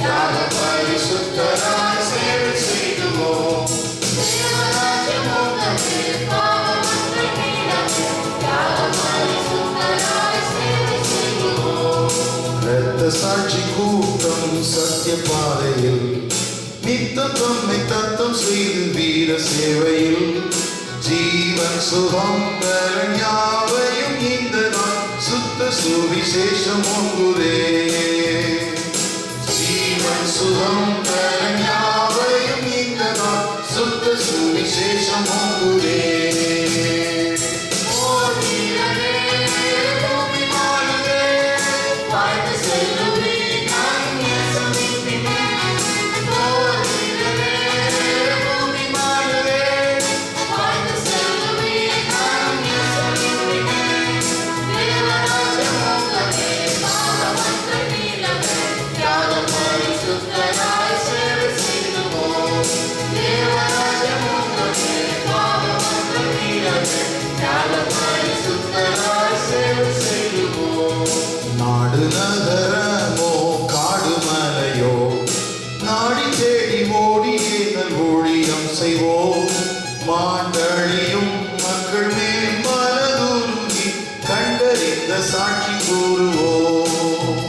தியாக பரிசுத்தராய் சேவை செய்துவோம். இரத்த சாட்சி கூட்டம் சத்திய பாதையில் நித்தம் தம்மை தத்தம் செய்து வீர சேவையில் ஜீவன் சுகம் பலன் யாவையும் இந்த நான் சுத்த சுவிசேஷம் ஒன்றுரே. ஜீவன் சுகம் பலன் யாவையும் இந்த நான் சுத்த சுவிசேஷம் ஒன்றுரே. நாடு நகரமோ காடு மலையோ நாடி தேடி ஓடியே நல் ஊழியம் செய்வோம். மாண்டழியும் மக்கள் மேல் மனதுருகி கண்டறிந்த சாட்சி கூறுவோம்.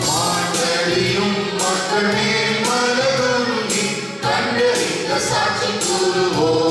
மாண்டழியும் மக்கள் மேல் மனதுருகி கண்டறிந்த சாட்சி கூறுவோம்.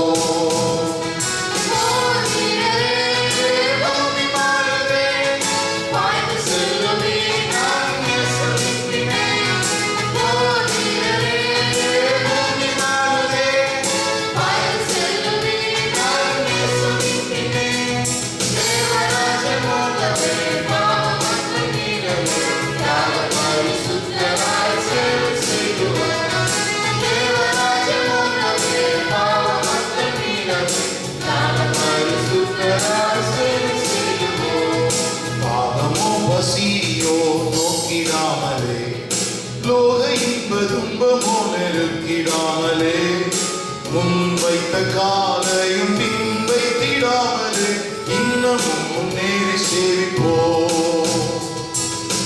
பசியோ நோக்கிடாமலே லோக இன்ப துன்பமோ நெருக்கிடாமலே முன்வைத்த காலையும் பின் வைத்திடாமலே இன்னமும் முன்னேறி சேவிப்போம்.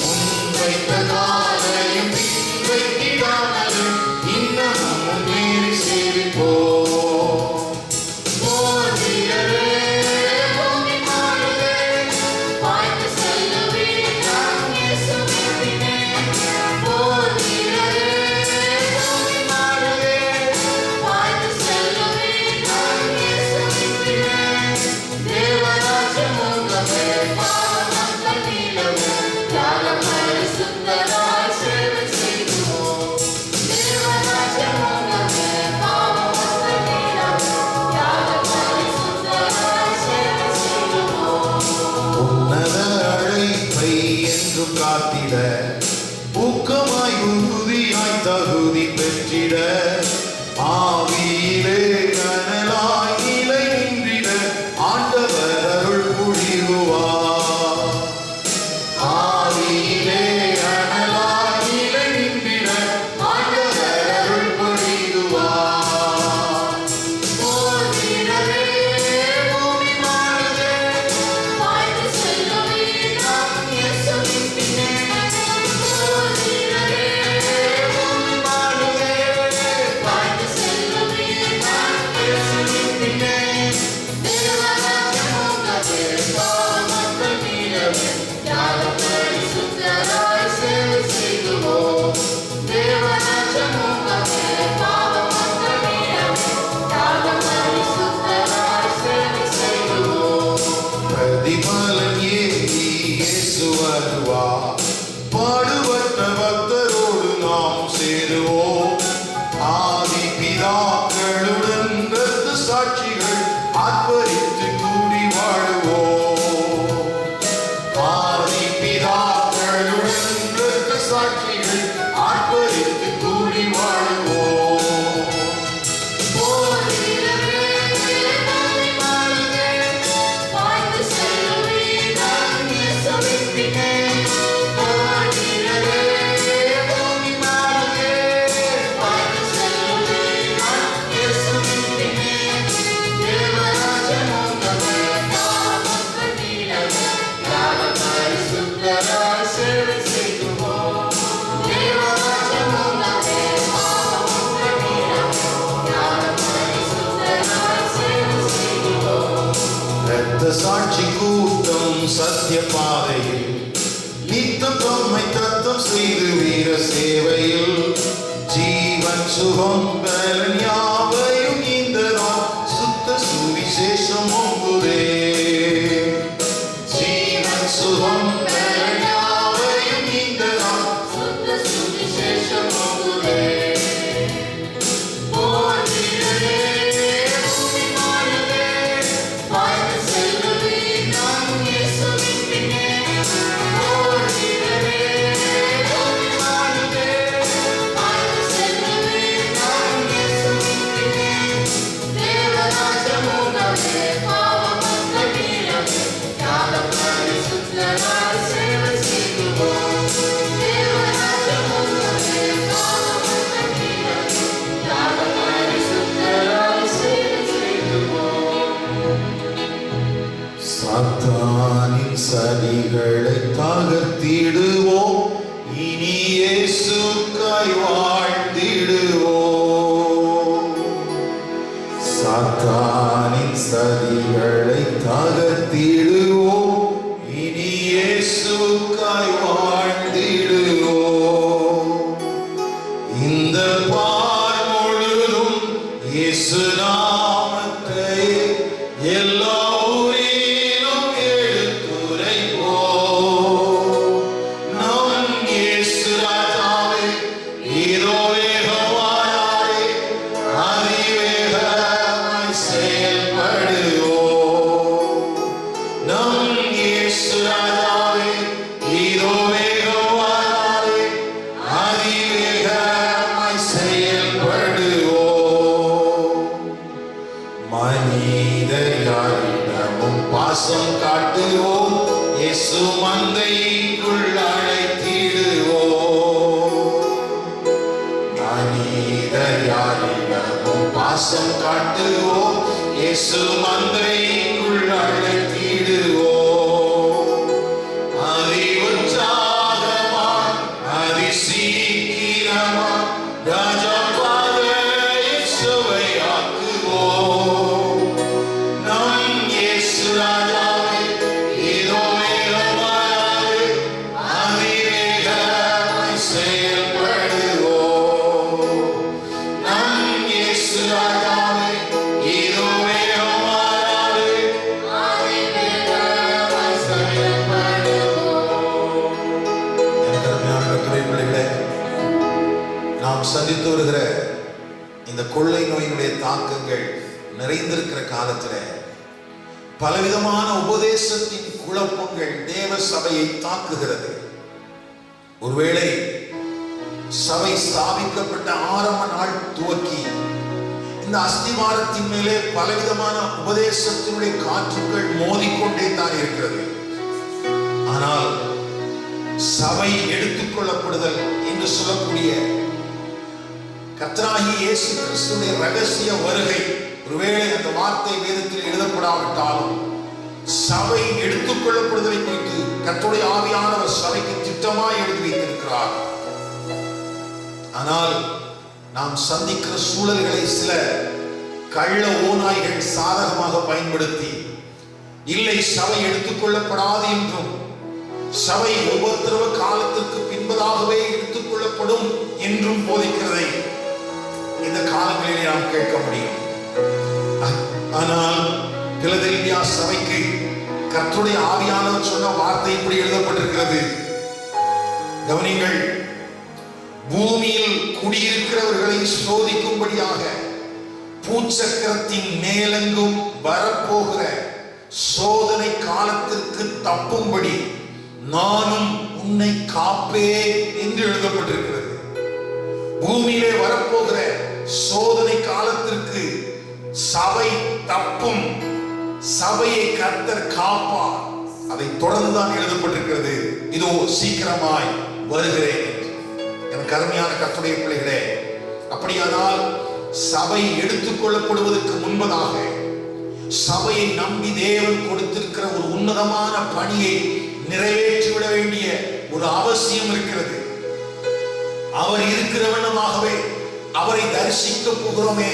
முன்வைத்த காலையும் பின் வைத்திடாமலே இன்னமும் முன்னேறி சேவிப்போம். காத்திட ஊக்கமாய் உறுதியாய் தகுதி பெற்றிட ஆவியிலே கனலாய் நிலை நின்றிட ஆண்டவர் அருள் புரிவார். ஆவியிலே கனலாய் நிலை நின்றிட ஆண்டவர் அருள் புரிவார். பாடுபட்ட பக்தரோடு நாம் சேருவோம். ஆதி பிதாக்களுடன் இரத்த சாட்சிகள் ஆர்ப்பரித்து கூடி வாழுவோம். ஆதி பிதாக்களுடன் இரத்த சாட்சிகள் ஆர்ப்பரித்து கூடி வாழுவோம். சத்திய பாதையில் நித்தம் தம்மை தத்தம் செய்து வீர சேவையில் ஜீவன் சுகம் பலன் யாவையும் இந்த நாம் சுத்த சுவிசேஷம் ஒங்குதே. ஜீவன் சுகம் பலன் யாவையும் இந்த நாம் சுத்த சுவிசேஷம் ஒங்குதே. சாத்தானின் சதிகளை தகர்த்திடுவோம், இனி இயேசுக்காய் வாழ்ந்திடுவோம். சாத்தானின் சதிகளை தகர்த்திடுவோம், இனி இயேசுக்காய் வாழ்ந்திடுவோம். இந்த பார் முழுதும் இயேசு நாமத்தை எல்லா மனிதரிடமும் பாசம் காட்டுவோம், இயேசு மந்தைக்குள் அழைத்திடுவோம். மனிதரிடமும் பாசம் காட்டுவோம், இயேசு மந்தைக்குள் அழைத்திடுவோம். அதி உற்சாகமா அதி சீக்கிரமா ராஜா சந்தித்து வருகிற இந்த கொள்ளை நோயினுடைய தாக்கங்கள் நிறைந்திருக்கிற காலத்துல பலவிதமான உபதேசத்தின் குழப்பங்கள் தேவ சபையை தாக்குகிறது. ஒருவேளை சபை ஸ்தாபிக்கப்பட்ட ஆரம்ப நாள் துவக்கி இந்த அஸ்திவாரத்தின் மேலே பலவிதமான உபதேசத்தினுடைய காற்றுகள் மோதிக்கொண்டே தான் இருக்கிறது. ஆனால் சபை எடுத்துக்கொள்ளப்படுதல் என்று சொல்லக்கூடிய கர்த்தராகிய இயேசு கிறிஸ்துவின் ரகசிய வருகை, ஒருவேளை அந்த வார்த்தை வேதத்தில் எழுதப்படாவிட்டாலும் சபை எடுத்துக்கொள்ளப்படுதலை குறித்து கர்த்தருடைய ஆவியானவர் சபைக்கு திட்டமாய் எழுதி வைத்திருக்கிறார். ஆனால் நாம் சந்திக்கிற சூழல்களை சில கள்ள ஓநாய்கள் சாதகமாக பயன்படுத்தி இல்லை சபை எடுத்துக்கொள்ளப்படாது என்றும் சபை உபத்திரவ காலத்திற்கு பின்பதாகவே எடுத்துக்கொள்ளப்படும் என்றும் போதிக்கிறதை இந்த காலங்களிலே நாம் கேட்க முடியும். ஆனால் பிலதெல்பியா சபைக்கு கர்த்தருடைய ஆவியானவர் சொன்ன வார்த்தை இப்படி எழுதப்பட்டிருக்கிறது. கவனிங்கள், பூமியில் குடியிருக்கிறவர்களை சோதிக்கும்படியாக பூச்சக்கரத்தின் மேலெங்கும் வரப்போகிற சோதனை காலத்திற்கு தப்பும்படி நானும் உன்னை காப்பேன் என்று எழுதப்பட்டிருக்கிறது. பூமியிலே வரப்போகிற சோதனை காலத்திற்கு சபை தப்பும், சபையை கர்த்தர் காப்பார். அதை தொடர்ந்துதான் எழுதப்பட்டிருக்கிறது, இதோ சீக்கிரமாய் வருகிறேன். எனக்கு அருமையான கர்த்தருடைய பிள்ளைகளே, அப்படியானால் சபை எடுத்துக்கொள்ளப்படுவதற்கு முன்பதாக சபையை நம்பி தேவன் கொடுத்திருக்கிற ஒரு உன்னதமான பணியை நிறைவேற்றிவிட வேண்டிய ஒரு அவசியம் இருக்கிறது. அவர் இருக்கிற வண்ணமாகவே அவரை தரிசிக்க போகிறோமே,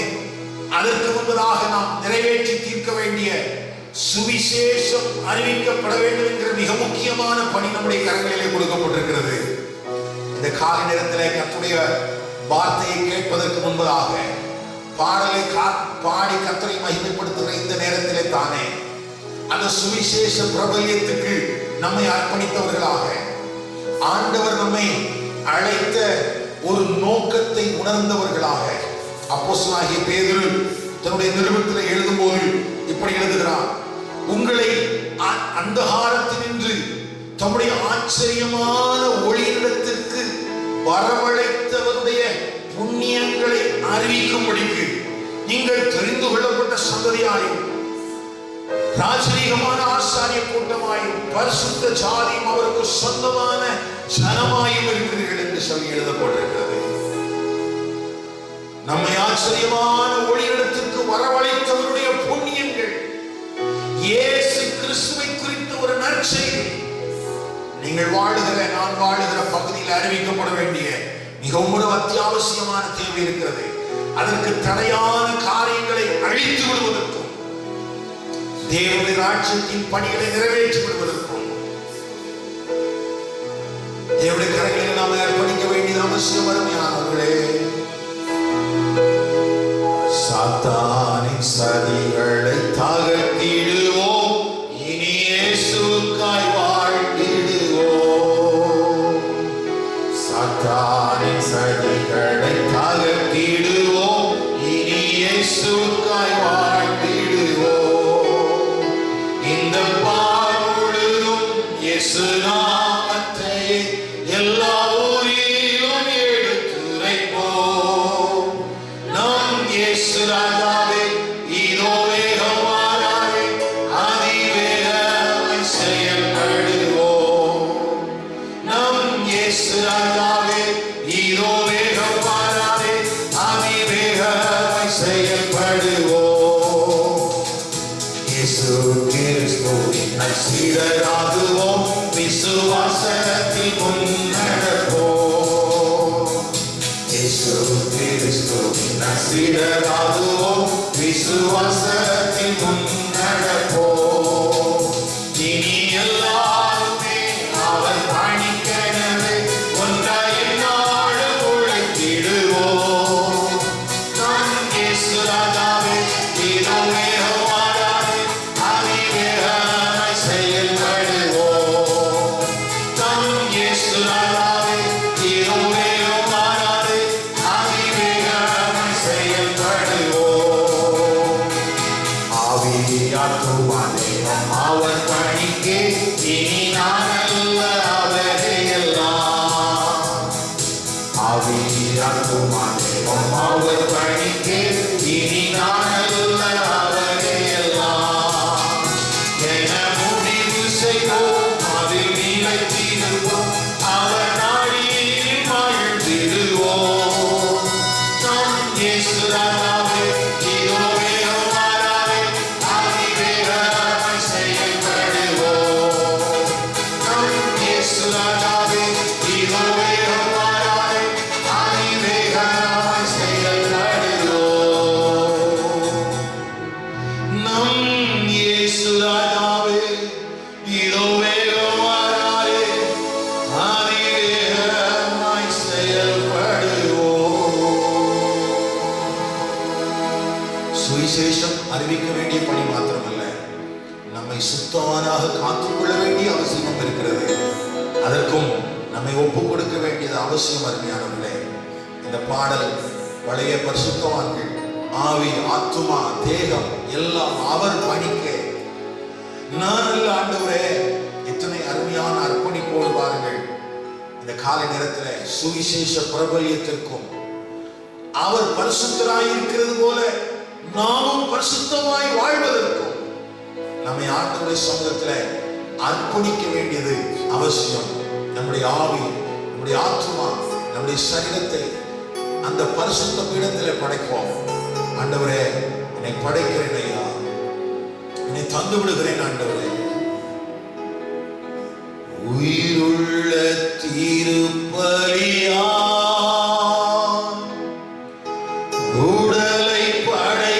அதற்கு முன்பதாக நாம் நிறைவேற்றி தீர்க்க வேண்டிய சுவிசேஷம் அறிவிக்கப்பட வேண்டும் என்கிற மிக முக்கியமான பணி நம்முடைய கரங்களிலே கொடுக்கப்பட்டிருக்கிறது. இந்த காலை நேரத்தில் கர்த்தருடைய வார்த்தையை கேட்பதற்கு முன்பதாக பாடலை பாடி கர்த்தரை மகிமைப்படுத்துகிற இந்த நேரத்திலே தானே அந்த சுவிசேஷ பிரபல்யத்துக்கு நம்மை அர்ப்பணித்தவர்களாக ஆண்டவர் நம்மை அழைத்த ஒரு நோக்கத்தை உணர்ந்தவர்களாக அப்போஸ்தலனாகிய பேதுரு தன்னுடைய நிருபத்தில் எழுதும் போது இப்படி எழுதுகிறார்: உங்களை அந்தகாரத்தினின்று தம்முடைய ஆச்சரியமான ஒளியிடத்திற்கு வரவழைத்தவருடைய புண்ணியங்களை அறிவிக்கும்படிக்கு நீங்கள் தெரிந்து கொள்ளப்பட்ட சந்ததியாயும் ராஜரீகமான ஆசாரிய கூட்டமாயும் பரிசுத்த ஜாதியும் அவருக்கு சொந்தமான ஜனமாயும் இருக்கிறீர்கள் என்று சொல்லி எழுதப்பட்டிருக்கிறது. நம்மை ஆச்சரியமான ஒளியிடத்திற்கு வரவழைத்தவருடைய புண்ணியங்கள், இயேசு கிறிஸ்துவை குறித்த ஒரு நற்செய்தி நீங்கள் வாழுகிற நான் வாழுகிற பகுதியில் அறிவிக்கப்பட வேண்டிய மிகவும் ஒரு அத்தியாவசியமான தேவை இருக்கிறது. அதற்கு தடையான காரியங்களை அழித்து விடுவதற்கும் தேவனுடைய ராஜ்யத்தின் பணிகளை நிறைவேற்றி விடுவதற்கும் தேவனுடைய கரங்களை நாம் அர்ப்பணிக்க வேண்டியது அவசியம். அருமையானவர்களே, சாத்தானின் சதிகளை தகர்த்திடுவோம், இனி இயேசுவுக்காய் வாழ்ந்திடுவோம். சாத்தானின் சதிகளை தகர்த்திடுவோம், இனி இயேசுவுக்காய் வாழ்ந்திடுவோம். இந்த பால் முழுதும் இயேசு நாமத்தை எல்லா ஊரிலும் எடுத்துரைப்போம். நம் இயேசு ராஜாவே இதோ வேகமானாரே, அதிவேகமாய் செயல்படுவோம். நம் இயேசு ராஜாவே இதோ வேகமானாரே, அதிவேகமாய் செயல்படுவோம். இயேசு கிறிஸ்துவின் சீடராகுவோம், விசுவாசத்தில் முன்னடப்போம். இயேசு கிறிஸ்துவின் சீடராகுவோம், விசுவாசத்தில் முன்னடப்போம். இனி எல்லாருமே அவர் பணிக்கெனவே ஒன்றாய் நாளும் உழைத்திடுவோம். நம் இயேசு ராஜாவே இதோ வேகமானாரே, அதிவேகமாய் செயல்படுவோம். நம் இயேசு ராஜாவே இதோ வேகமானாரே, அதிவேகமாய் செயல்படுவோம். ஆவியாக்குவானே அவர் பணிக்கே, இனி நான் அல்ல அவரே எல்லாம். ஆவியாக்குவானே அவர் பணிக்கே, இனி நான் அல்ல அவரே எல்லாம். என முடிவு செய்வோம், அதில் நிலைத்திருப்போம், அவர் நாடியில் மகிழ்ந்திடுவோம். நம் இயேசு ராஜாவே இதோ வேகமானாரே, அதிவேகமாய் செயல்படுவோம். நம் இயேசு ராஜாவே இதோ வேகமானாரே, அதிவேகமாய் செயல்படுவோம். நம் இயேசு ராஜாவே இதோ வேகமானாரே, அதிவேகமாய் செயல்படுவோம். சுவிசேஷம் அறிவிக்க வேண்டிய பணி மாத்திரமல்ல, நம்மை சுத்தவானாக காத்துக்கொள்ள வேண்டிய அவசியம் இருக்கிறது. அதற்கும் நம்மை ஒப்புக் கொடுக்க வேண்டியது அவசியம். அருமையானவர்களே, இந்த பாடல் பழைய பரிசுத்தவான்கள் ஆவி, ஆத்துமா, தேகம் எல்லாம் அவர் பணிக்க, நான் அல்ல ஆண்டவரே. இத்தனை அருமையான அர்ப்பணிப்போடு பாருங்கள். இந்த காலை நேரத்தில் சுவிசேஷ பிரபல்யத்திற்கும் அவர் பரிசுத்தராய் இருக்கிறது போல நாமும் பரிசுத்தமாய் வாழ்வதற்கும் நம்மை ஆண்டவருடைய சமூகத்தில் அர்ப்பணிக்க வேண்டியது அவசியம். நம்முடைய ஆவி, நம்முடைய ஆத்துமா, நம்முடைய சரீரத்தை அந்த பரிசுத்த பீடத்தில் படைப்போம். ஆண்டவரே, என்னை படைக்கிறேன் ஐயா, என்னை தந்து விடுகிறேன் ஆண்டவரே. உயிருள்ள திருப்பலியா உடலை படைக்கின்றேன்,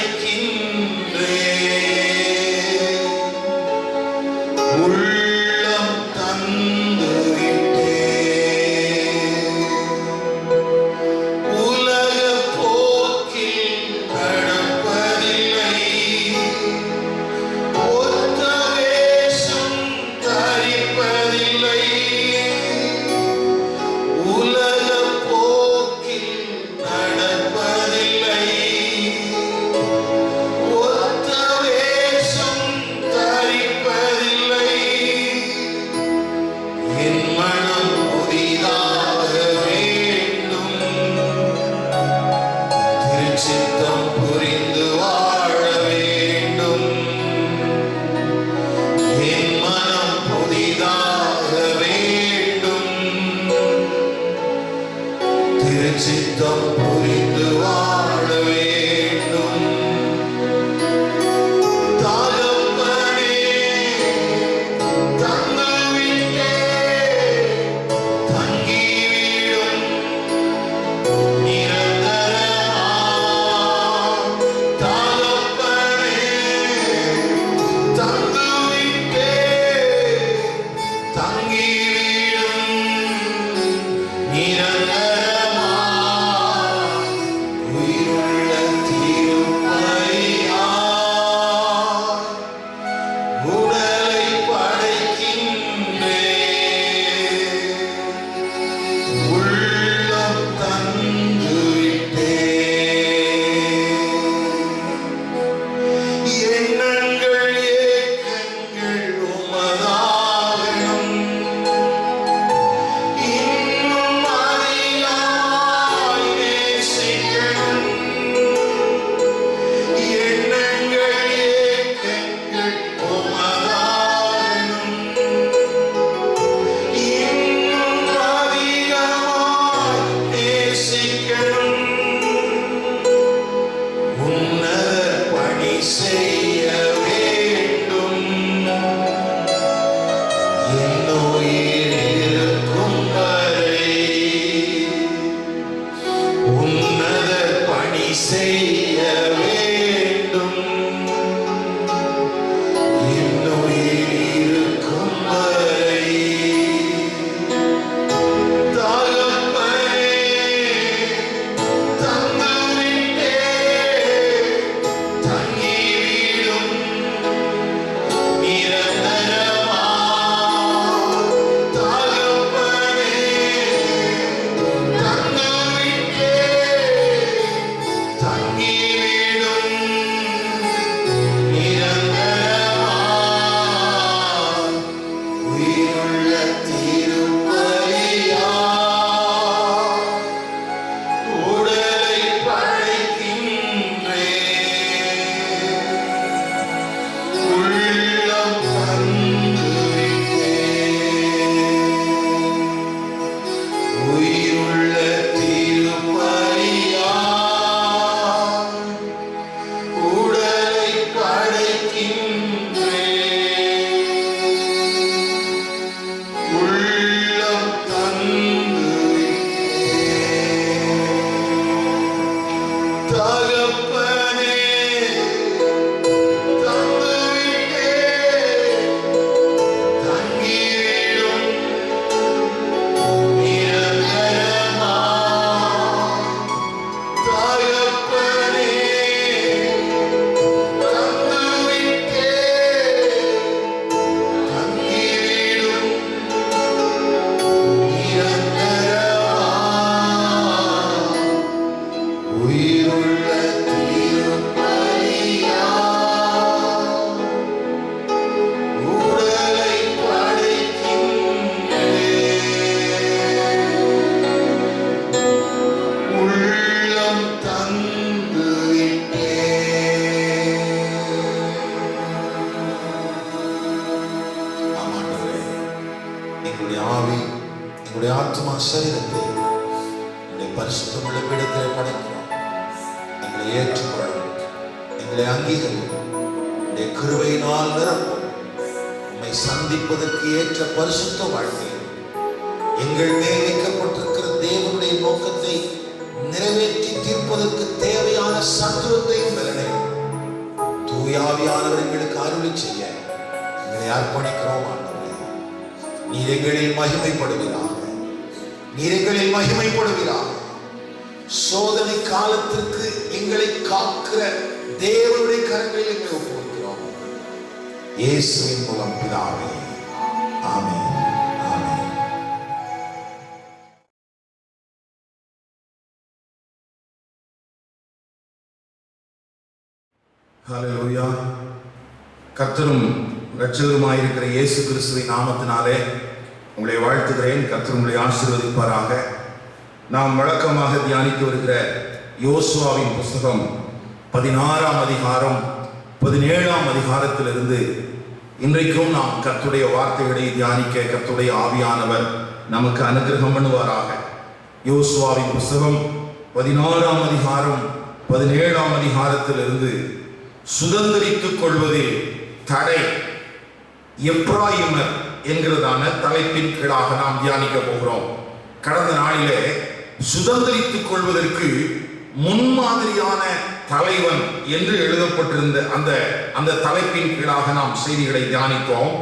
சித்தம் புரிந்து வாழ வேண்டும். தகப்பனே தங்கவிட்டே தங்கிவிடும் நிரந்தரமா. தகப்பனே தங்கவிட்டே தங்கிவிடும் நிரந்தரமா. உயிருள்ள திருப்பலியாய் உடலை படைக்கின்றேன். உள்ளம் தந்துவிட்டேன். எண்ணங்கள் ஏக்கங்கள் உமதாகணும். இன்னும் அதிகமாய் நேசிக்கணும். எண்ணங்கள் ஏக்கங்கள் உமதாகணும். இன்னும் அதிகமாய் நேசிக்கணும். உன்னத பணி செய்ய வேண்டும். என் உயிர் இருக்கும் வரை உன்னத பணி செய்ய வேண்டும். என் உயிர் இருக்கும் வரை. தகப்பனே தங்கவிட்டே தங்கிவிடும் நிரந்தரமா. தகப்பனே தங்கவிட்டே தங்கிவிடும் நிரந்தரமா. உயிருள்ள திருப்பலியாய் உடலை படைக்கின்றேன். உள்ளம் தந்துவிட்டேன். உயிருள்ள திருப்பலியாய் உடலை படைக்கின்றேன். உள்ளம் தந்துவிட்டேன். தகப்பனே தந்துவிட்டே தங்கிவிடும் நிரந்தரமா. தகப்பனே தந்துவிட்டே தங்கிவிடும் நிரந்தரமா. உயிருள்ள திருப்பலியாய் உடலை படைக்கின்றேன். உள்ளம் தந்துவிட்டேன். ஆமாண்டவரே, எங்களுடைய ஆவி எங்களுடைய ஆத்மா சரீரத்தை உங்களுடைய பரிசுத்தமுள்ள பீடத்திலே படைக்கிறோம். எங்களை ஏற்றுக்கொள்ளும். எங்களை அங்கீகரிக்கும். உங்களுடைய கிருபையினால் நிரப்பும். உம்மை சந்திப்பதற்கு ஏற்ற பரிசுத்த வாழ்க்கை எங்கள் மேல் வைக்கப்பட்டிருக்கிற தேவனுடைய நோக்கத்தை நிறைவேற்றி தீர்ப்பதற்கு தேவையான சத்துவத்தையும் பலனையும் தூயாவியானவர் எங்களுக்கு அருளி செய்ய எங்களை அர்ப்பணிக்கிறோம். ஆண்டவரே, நீர் எங்களில் மகிமைப்படுவீராக. நீர் எங்களில் மகிமைப்படுவீராக. சோதனை காலத்திற்கு எங்களை காக்கிற தேவனுடைய கரங்களில் எங்களை ஒப்புக்கொள்கிறோம். இயேசுவின் மூலம் பிதாவே, ஆமென். ஆமென். ஹல்லேலூயா. கர்த்தரும் இரட்சகருமாயிருக்கிற இயேசு கிறிஸ்துவின் நாமத்தினாலே உங்களை வாழ்த்துகிறேன். கர்த்தர் உங்களை ஆசீர்வதிப்பாராக. நாம் வழக்கமாக தியானித்து வருகிற யோசுவாவின் புஸ்தகம் 16ஆம் அதிகாரம் 17ஆம் அதிகாரத்திலிருந்து இன்றைக்கும் நாம் கர்த்தருடைய வார்த்தைகளை தியானிக்க கர்த்தருடைய ஆவியானவர் நமக்கு அனுகிரகம் பண்ணுவாராக. யோசுவாவின் புஸ்தகம் 16ஆம் அதிகாரம் 17ஆம் அதிகாரத்திலிருந்து சுதந்திரித்துக் கொள்வதில் தடை எப்ராயிமர் என்கிறதான தலைப்பின் கீழாக நாம் தியானிக்க போகிறோம். கடந்த நாளிலே சுதந்திரித்துக் கொள்வதற்கு முன்மாதிரியான தலைவன் என்று எழுதப்பட்டிருந்த அந்த தலைப்பின் கீழாக நாம் செய்திகளை தியானித்தோம்.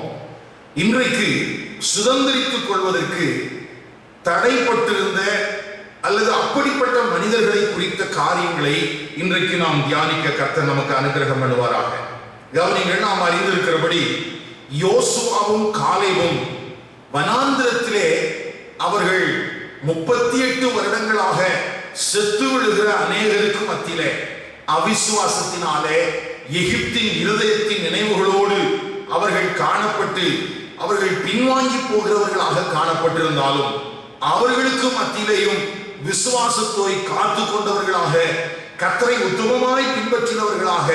இன்றைக்கு சுதந்திரித்துக் கொள்வதற்கு தடைப்பட்டிருந்த அல்லது அப்படிப்பட்ட மனிதர்களை குறித்த காரியங்களை இன்றைக்கு நாம் தியானிக்க கர்த்தர் நமக்கு அனுகிரகம் பண்ணுவாராக. கவனிங்கள், நாம் அறிந்திருக்கிறபடி யோசுவாவும் காலேபும் வனாந்திரத்திலே அவர்கள் 38 வருடங்களாக செத்து விழுகிற அநேகருக்கு மத்தியிலே அவிசுவாசத்தினாலே எகிப்தின் இருதயத்தின் நினைவுகளோடு அவர்கள் காணப்பட்டு அவர்கள் பின்வாங்கி போகிறவர்களாக காணப்பட்டிருந்தாலும் அவர்களுக்கு மத்தியிலேயும் விசுவாசத்தை காத்து கொண்டவர்களாக கர்த்தரை உத்தமமாய் பின்பற்றினவர்களாக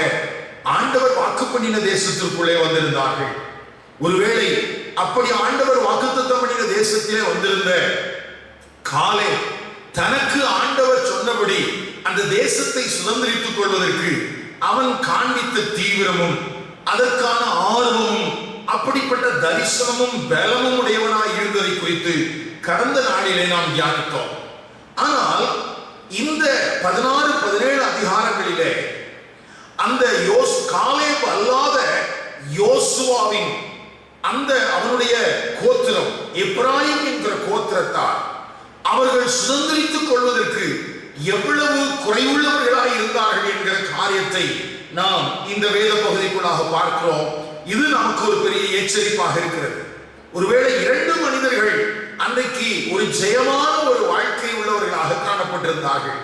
ஆண்டவர் வாக்கு பண்ணின தேசத்திற்குள்ளே வந்திருந்தார்கள். ஒருவேளை அப்படி ஆண்டவர் வாக்குத்தத்தம் பண்ணின தேசத்திலே வந்திருந்த காலேப் தனக்கு ஆண்டவர் சொன்னபடி அந்த தேசத்தை சுதந்திரித்துக் கொள்வதற்கு அவன் காண்பித்த தீவிரமும் அதற்கான ஆர்வமும் அப்படிப்பட்ட தரிசனமும் பலமும் உடையவனாய் இருந்ததை குறித்து கடந்த நாளிலே நாம் தியானித்தோம். ஆனால் இந்த 16-17 அதிகாரங்களிலே அந்த காலேப் அல்லாத யோசுவாவின் அவனுடைய கோத்திரம் எப்ராயிம் என்கிற கோத்திரத்தார் அவர்கள் சுதந்திரித்துக் கொள்வதற்கு எவ்வளவு குறைவுள்ளவர்களாய் இருந்தார்கள் என்கிற காரியத்தை நாம் இந்த வேத பகுதிக்குள்ளாக பார்க்கிறோம். இது நமக்கு ஒரு பெரிய எச்சரிப்பாக இருக்கிறது. ஒருவேளை 2 மனிதர்கள் அன்றைக்கு ஒரு ஜெயமான ஒரு வாழ்க்கை உள்ளவர்களாக காணப்பட்டிருந்தார்கள்.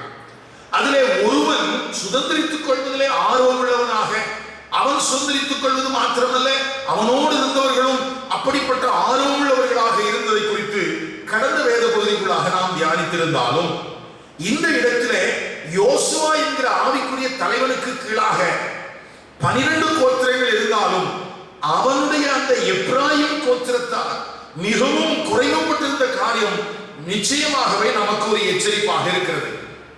அதிலே ஒருவன் சுதந்திரித்துக் கொள்வதிலே ஆர்வம் உள்ளவனாக அவன் சுதந்திரித்துக் கொள்வது மாத்திரமல்ல, அவனோடு இருந்தவர்களும் அப்படிப்பட்ட ஆர்வம் உள்ளவர்களாக இருந்ததை குறித்து கடந்த வேத பகுதிக்குள்ளாக நாம் தியானித்திருந்தாலும் இந்த இடத்திலே யோசுவா என்கிற ஆவிக்குரிய தலைவனுக்கு கீழாக 12 கோத்திரங்கள் இருந்தாலும் அவனுடைய அந்த எப்ராயிம் கோத்திரத்தால் மிகவும் குறைவுபட்டிருந்த காரியம் நிச்சயமாகவே நமக்கு ஒரு எச்சரிப்பாக இருக்கிறது.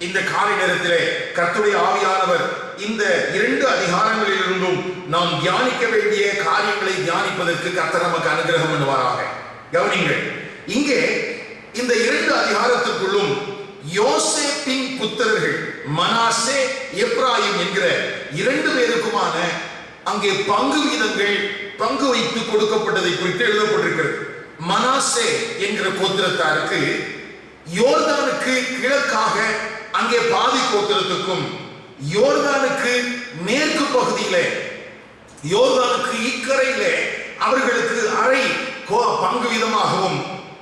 இந்த காலை நேரத்திலே கர்த்தருடைய ஆவியானவர் இந்த 2 அதிகாரங்களிலிருந்தும் நாம் தியானிக்க வேண்டிய காரியங்களை தியானிப்பதற்கு கர்த்தர் நமக்கு அனுகிரகம் பண்ணுவாராக. கவனிங்கள், இங்கே இந்த 2 அதிகாரத்திற்குள்ளும் யோசேப்பின் புத்திரர்கள் மனாசே எப்ராயிம் என்கிற 2 பேருக்குமான அங்கே பங்கு வீதங்கள் பங்கு வைத்து கொடுக்கப்பட்டதை குறித்து எழுதப்பட்டிருக்கிறது. மனாசே என்கிற கோத்திரத்தாருக்கு யோர்தானுக்கு கிழக்காக அங்கே பாதி கோத்திரத்துக்கும் யோர்தானுக்கு மேற்கு பகுதியிலே யோர்தானுக்கு இக்கரையிலே அவர்களுக்கு அரை பங்கு வீதமாகவும்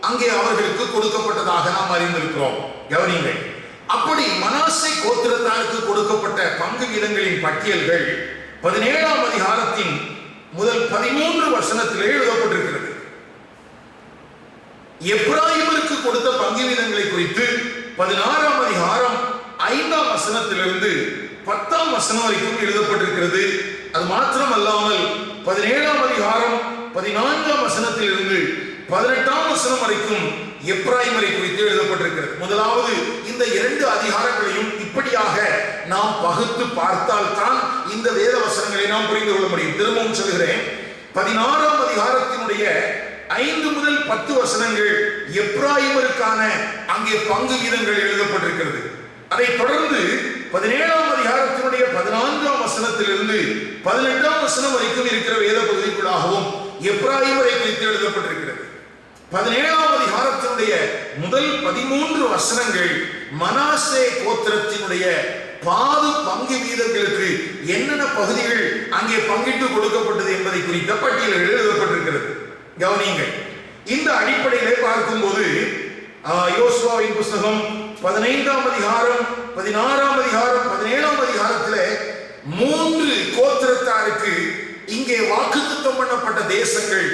அங்கே அவர்களுக்கு கொடுக்கப்பட்டதாக நாம் அறிந்திருக்கிறோம். கவனிங்கள், அப்படி மனாசே கோத்திரத்தாருக்கு கொடுக்கப்பட்ட பங்கு வீதங்களின் பட்டியல்கள் 17ஆம் அதிகாரத்தின் முதல் 13 வசனத்திலே எழுதப்பட்டிருக்கிறது. எப்ராயிமருக்கு கொடுத்த பங்கு வீதங்களை குறித்து 16ஆம் அதிகாரம் 5ஆம் வசனத்திலிருந்து 10ஆம் வசனம் வரைக்கும் எழுதப்பட்டிருக்கிறது. அது மாத்திரமல்லாமல் 17ஆம் அதிகாரம் 14ஆம் வசனத்திலிருந்து 18ஆம் வசனம் வரைக்கும் எப்ராயிமரை குறித்து எழுதப்பட்டிருக்கிறது. முதலாவது இந்த 2 அதிகாரங்களையும் இப்படியாக நாம் பகுத்து பார்த்தால் தான் இந்த வேத வசனங்களை நாம் புரிந்து கொள்ள முடியும். திரும்பவும் சொல்கிறேன், 16ஆம் அதிகாரத்தினுடைய 5 முதல் 10 வசனங்கள் எப்ராயிமருக்கான அங்கே பங்கு வீதங்கள் எழுதப்பட்டிருக்கிறது. அதைத் தொடர்ந்து 17ஆம் அதிகாரத்தினுடைய 14ஆம் வசனத்திலிருந்து 18ஆம் வசனம் வரைக்கும் இருக்கிற வேத பகுதிக்குள்ளாகவும் எப்ராயிமரை குறித்து எழுதப்பட்டிருக்கிறது. 17ஆம் அதிகாரத்தினுடைய முதல் 13 வசனங்கள் மனாசே கோத்திரத்தினுடைய பாது பங்கு வீதங்களுக்கு என்னென்ன பகுதிகள் அங்கே பங்கிட்டு கொடுக்கப்பட்டது என்பதை குறித்த பட்டியல் எழுதப்பட்டிருக்கிறது. கவனியுங்கள், இந்த அடிப்படையிலே பார்க்கும்போது யோசுவாவின் புஸ்தகம் 15ஆம் அதிகாரம் 16ஆம் அதிகாரம் 17ஆம் அதிகாரத்திலே 3 கோத்திரத்தாருக்கு இங்கே வாக்குத்தத்தம் பண்ணப்பட்ட தேசங்கள்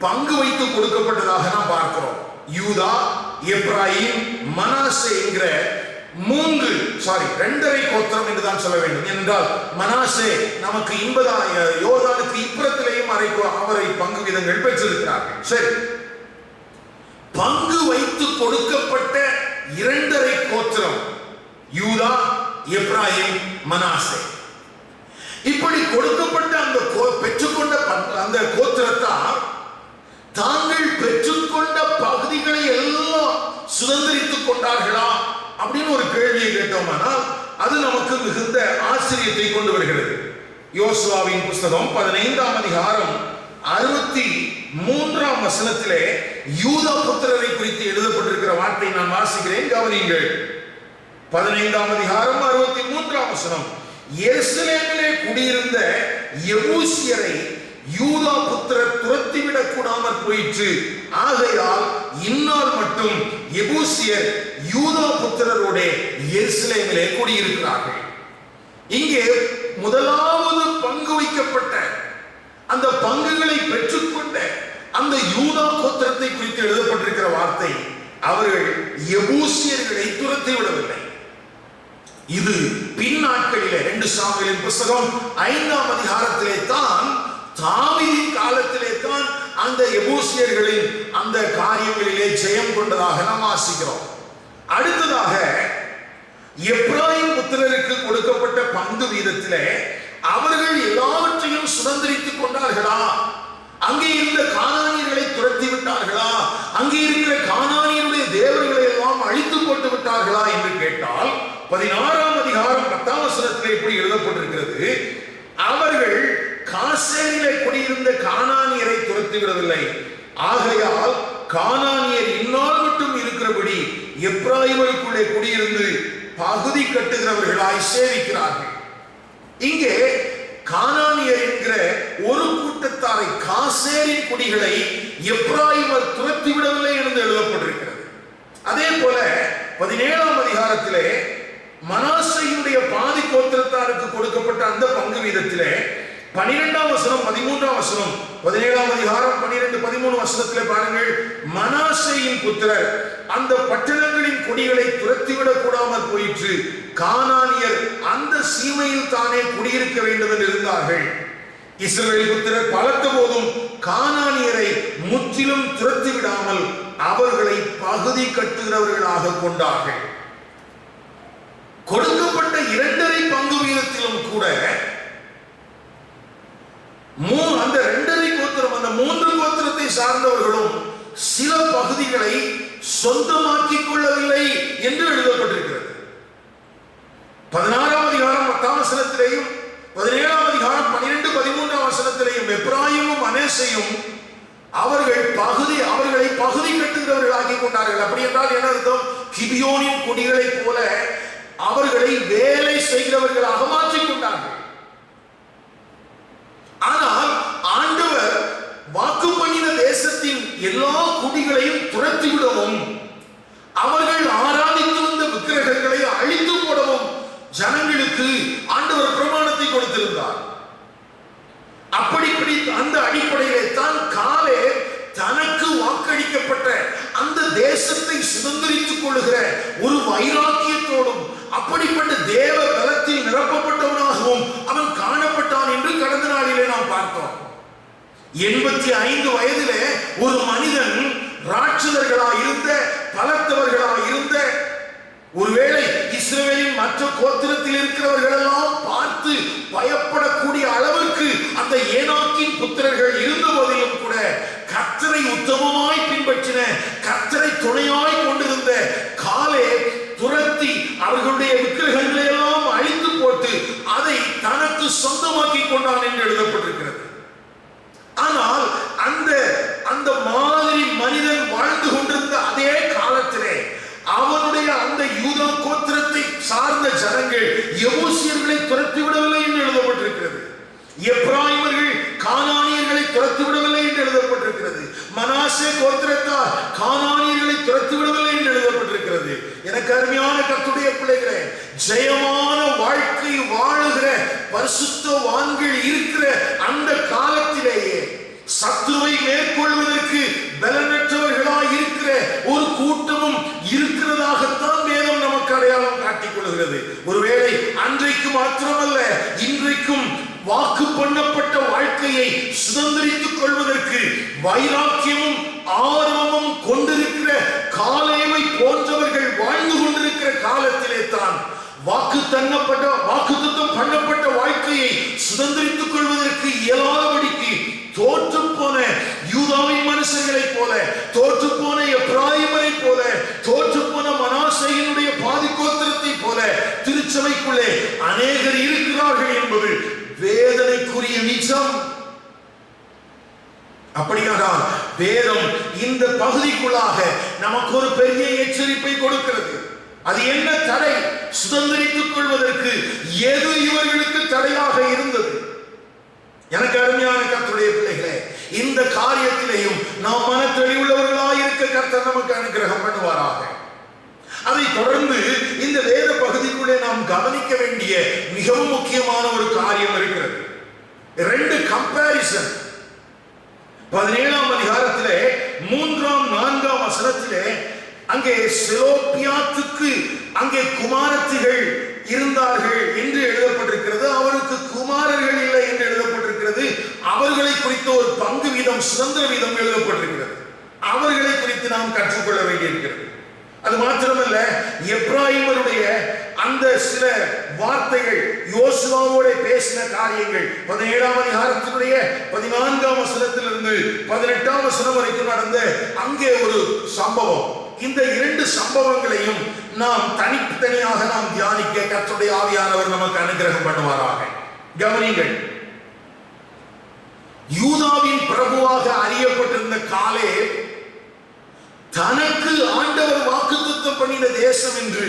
பங்கு வைத்து கொடுக்கப்பட்டதாக நாம் பார்க்கிறோம். யூதா, எப்ராயிம், மனாசே என்கிற 2.5 கோத்திரம் என்றுதான் சொல்ல வேண்டும். என்றால் மனாசே நமக்கு யோர்தானுக்கு இப்புறத்திலேயும் அவரை பங்கு வீதங்கள் பெற்றிருக்கிறார்கள். சரி, பங்கு வைத்து கொடுக்கப்பட்ட 2.5 கோத்திரம், யூதா, எப்ராயிம், மனாசே. இப்படி கொடுக்கப்பட்ட அந்த பெற்றுக்கொண்ட அந்த கோத்திரத்தார் தாங்கள் பெற்றுக்கொண்ட பகுதிகளை எல்லாம் சுதந்திரித்துக் கொண்டார்களா அப்படின்னு ஒரு கேள்வியை கேட்டோம்னால் அது நமக்கு மிகுந்த ஆச்சரியத்தை கொண்டு வருகிறது. யோசுவாவின் புஸ்தகம் 15ஆம் அதிகாரம் 63ஆம் வசனத்திலே யூதா புத்திரரை குறித்து எழுதப்பட்டிருக்கிற வார்த்தை நான் வாசிக்கிறேன், கவனியுங்கள். 15ஆம் அதிகாரம் 63ஆம் வசனம். எருசலேமிலே குடியிருந்த எபூசியரை யூதா புத்திரர் துரத்திவிடக் கூடாமற் போயிற்று. ஆகையால் இந்நாள் மட்டும் எபூசியர் யூதா புத்திரரோட எருசலேமிலே குடியிருக்கிறார்கள். இங்கே முதலாவது பங்கு வைக்கப்பட்ட அந்த பங்குகளை பெற்றுக்கொண்ட அந்த யூதா கோத்திரத்தை குறித்து எழுதப்பட்டிருக்கிற வார்த்தை, அவர்கள் எபூசியர்களை துரத்தி விடவில்லை. இது பின் நாட்களிலே 2 சாமுவேலின் புஸ்தகம் 5ஆம் அதிகாரத்திலே தான், தாவீதின் காலத்திலே தான் அந்த எபூசியர்களின் அந்த காரியங்களிலே ஜெயம் கொண்டதாக நாம் வாசிக்கிறோம். அடுத்ததாக எப்ராயிம் புத்திரருக்கு கொடுக்கப்பட்ட பங்கு வீதத்திலே அவர்கள் எல்லாவற்றையும் சுதந்திரித்துக் கொண்டார்களா? அங்கே இருந்த கானானியர்களை துரத்தி விட்டார்களா? அங்கே இருக்கிற கானானியருடைய தேவர்களை எல்லாம் அழித்து போட்டு விட்டார்களா என்று கேட்டால் 16ஆம் அதிகாரம் 10ஆம் வசனத்திலே இப்படி எழுதப்பட்டிருக்கிறது, அவர்கள் காசேரிலே குடியிருந்த கானானியரை துரத்தி விடவில்லை. ஆகையால் கானானியர் இந்நாள் மட்டும் இருக்கிறபடி எப்ராயிமுக்குள்ளே குடியிருந்து பகுதி கட்டுகிறவர்களாய் சேவிக்கிறார்கள். இங்கே கானானியர் என்கிற ஒரு கூட்டத்தாரை, காசேரின் குடிகளை எப்ராயிமர் துரத்தி விடவில்லை என்று எழுதப்பட்டிருக்கிறது. அதே போல 17ஆம் அதிகாரத்திலே மனாசேயுடைய பாதி கோத்திரத்தாருக்கு கொடுக்கப்பட்ட அந்த பங்கு வீதத்திலே 12ஆம் வசனம் 13ஆம் வசனம் 17ஆம் அதிகாரம் 12 13 வசனத்திலே பாருங்கள், மனாசேயின் புத்திரர் அந்த பட்டணங்களின் கொடிகளை துரத்திவிடக் கூடாமல் போயிற்று. கானானியர் அந்த சீமையில் தானே குடியிருக்க வேண்டும் என்று இருந்தார்கள். இஸ்ரவேல் புத்திரர் பலத்த போதும் கானானியரை முற்றிலும் துரத்தி விடாமல் அவர்களை பகுதி கட்டுகிறவர்களாக கொண்டார்கள். கொடுக்கப்பட்ட 2.5 பங்கு வீதத்திலும் கூட அந்த 2.5 கோத்திரம், அந்த 3 கோத்திரத்தை சார்ந்தவர்களும் சில பகுதிகளை சொந்தமாக்கிக் கொள்ளவில்லை என்று எழுதப்பட்டிருக்கிறது. 16ஆம் அதிகாரம் 10ஆம் வசனத்திலேயும் 17ஆம் அதிகாரம் 12 13ஆம் வசனத்திலேயும் எப்ராயிமும் மனாசேயும் அவர்களை பகுதி கட்டுகிறவர்களாக்கி கொண்டார்கள். அப்படி என்றால் என்ன அர்த்தம்? கிபியோனின் குடிகளை போல அவர்களை வேலை செய்கிறவர்களாக மாற்றிக் கொண்டார்கள். ஆனால் ஆண்டவர் வாக்கு பண்ணின தேசத்தின் எல்லா குடிகளையும் துரத்தி விடவும் அவர்கள் ஆராதித்து வந்த விக்கிரகங்களை அழித்து போடவும் ஜனங்களுக்கு ஆண்டவர் பிரமாணத்தை கொடுத்திருந்தார். அப்படிப்படி அந்த அடிப்படையிலே தான் காலே தனக்கு வாக்களிக்கப்பட்ட அந்த தேசத்தை சுதந்திரித்துக் கொள்ளுகிற ஒரு வைராக்கியத்தோடும் அப்படிப்பட்ட தேவ பலத்தில் நிரப்பப்பட்டவனாகவும் அவன் காணப்பட்டான் என்று கடந்த நாளிலே நாம் பார்த்தோம். 85 வயதிலே ஒரு மனிதன் ராட்சதர்களாய் இருந்த, பலத்தவர்களாய் இருந்த, ஒருவேளை இஸ்ரவேலின் மற்ற கோத்திரத்தில் இருக்கிறவர்கள் எல்லாம் பார்த்து பயப்படக்கூடிய அளவுக்கு அந்த ஏனாக்கின் புத்திரர்கள் இருந்த போதிலும் கூட கர்த்தரை உத்தமமாய் பின்பற்றின, கர்த்தரை துணையாய் கொண்டிருந்த காலே துரத்தி அவர்களுடைய விக்கிரகங்களை எல்லாம் அழித்து போட்டு அதை தனக்கு சொந்தமாக்கி கொண்டான் என்று எழுதப்பட்டிருக்கிறது. ஆனால் அந்த மாதிரி மனிதன் வாழ்ந்து கொண்டிருந்த அதே காலத்திலே அவனுடைய அந்த யூதா கோத்திரத்தை சார்ந்த ஜனங்கள் எபூசியர்களை துரத்தி விடவில்லை என்று எழுதப்பட்டிருக்கிறது. எப்ராயிமர்கள் கானானியர்களை துரத்தி விடவில்லை என்று எழுதப்பட்டிருக்கிறது. மனாசே கோத்திரத்தார் கானானியர்களை துரத்தி விடவில்லை என்று எழுதப்பட்டிருக்கிறது. எனக்கு அருமையான கர்த்தருடைய பிள்ளைகளே, ஜெயமான வாழ்க்கை வாழுகிற பரிசுத்தவான்கள் இருக்கிற அந்த காலத்திலேயே சத்துருவை மேற்கொள்வதற்கு பலனற்றவர்களாய் இருக்கிற ஒரு கூட்டமும் இருக்கிறதாகத்தான் வேதம் நமக்கு அடையாளம் காட்டிக் கொள்கிறது. ஒருவேளை அன்றைக்கு மாத்திரமல்ல, இன்றைக்கும் வாக்கு பண்ணப்பட்ட வாழ்க்கையை சுதந்திரித்துக் கொள்வதற்கு வைராக்கியமும் ஆர்வமும் கொண்டிருக்கிற காலேவை போன்றவர்கள் வாழ்ந்து காலத்திலே தான் வாக்குத்தத்தம் பண்ணப்பட்ட வாழ்க்கையை சுதந்திரித்துக் கொள்வதற்கு இயலாதபடிக்கு தோற்று போன யூதாவின் மனுஷர்களைப் போல, தோற்று போன எப்ராயிமரை போல, தோற்று போன மனாசேயினுடைய பாதி கோத்திரத்தை போல திருச்சபைக்குள்ளே அநேகர் இருக்கிறார்கள் என்பது வேதனைக்குரிய நிஜம். அப்படியானால் வேதம் இந்த பகுதிக்குள்ளாக நமக்கு ஒரு பெரிய எச்சரிப்பை கொடுக்கிறது. அது என்ன தடை? சுதந்திரித்துக் கொள்வதற்கு எது இவர்களுக்கு தடையாக இருந்தது? எனக்கு அருமையான கர்த்தருடைய பிள்ளைகளே, இந்த காரியத்திலேயும் நாம் மன தெளிவுள்ளவர்களாக இருக்க கர்த்தர் நமக்கு அனுகிரகம் பண்ணுவாராக. அதை தொடர்ந்து இந்த வேத பகுதிக்குள்ளே நாம் கவனிக்க வேண்டிய மிகவும் முக்கியமான ஒரு காரியம் இருக்கிறது. 2 கம்பேரிசன் 17ஆம் அதிகாரத்திலே 3ஆம் 4ஆம் வசனத்திலே அங்கே செலோப்பியாத்துக்கு அங்கே குமாரத்திகள் இருந்தார்கள் என்று எழுதப்பட்டிருக்கிறது. அவருக்கு குமாரர்கள் இல்லை என்று எழுதப்பட்டிருக்கிறது. அவர்களை குறித்த ஒரு பங்கு வீதம், சுதந்திர வீதம் எழுதப்பட்டிருக்கிறது. அவர்களை குறித்து நாம் கற்றுக்கொள்ள வேண்டியிருக்கிறது. அது மாத்திரமல்ல, எப்ராயிமருடைய அந்த சில வார்த்தைகள், யோசுவாவோட பேசின காரியங்கள் 17ஆம் அதிகாரத்தினுடைய 14ஆம் வசனத்திலிருந்து 18ஆம் வசனம் வரைக்கும் நடந்த அங்கே ஒரு சம்பவம். இந்த 2 சம்பவங்களையும் நாம் தனித்தனியாக நாம் தியானிக்க கர்த்தருடைய ஆவியானவர் நமக்கு அனுகிரகம் பண்ணுவாராக. கவனிங்கள், யூதாவின் பிரபுவாக அறியப்பட்டிருந்த காலேப் தனக்கு ஆண்டவர் வாக்குத்தத்தம் பண்ணின தேசம் என்று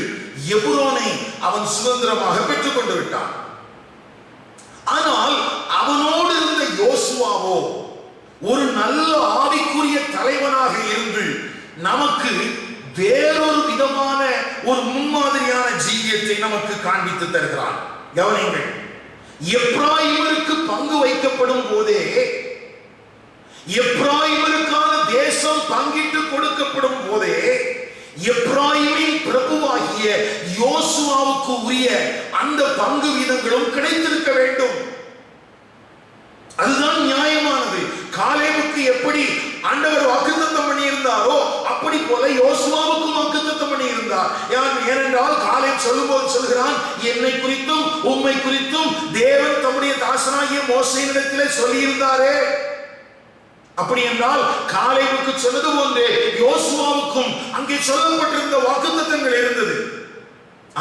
எபுரோனை அவன் சுதந்திரமாக பெற்றுக் கொண்டு விட்டான். ஆனால் அவனோடு இருந்த யோசுவாவோ ஒரு நல்ல ஆவிக்குரிய தலைவனாக இருந்து நமக்கு வேறொரு விதமான ஒரு முன்மாதிரியான ஜீவியத்தை நமக்கு காண்பித்து தருகிறான். கவனிங்கள், எப்ராயிமருக்கு பங்கு வைக்கப்படும் போதே, எப்ராயிமருக்கான தேசம் பங்கிட்டு கொடுக்கப்படும் போதே, எப்ராயிமின் பிரபுவாகிய யோசுவாவுக்கு உரிய அந்த பங்கு வீதங்களும் கிடைத்திருக்க வேண்டும். அதுதான் நியாயமானது. காலேபுக்கு எப்படி ஆண்டவர் வாக்குத்தத்தம் பண்ணி இருந்தாரோ அப்படி போல யோசுவாவுக்கும் வாக்குத்தத்தம் பண்ணி இருந்தார். ஏனென்றால் காலேப் சொல்லும்போது சொல்கிறான், என்னை குறித்தும் உம்மை குறித்தும் தேவன் தம்முடைய தாசனாகிய மோசேயினிடத்திலே சொல்லி இருந்தாரே. அப்படி என்றால் காலேபுக்கு சொன்னது போன்றே யோசுவாவுக்கும் அங்கே சொல்லப்பட்டிருந்த வாக்குத்தத்தங்கள் இருந்தது.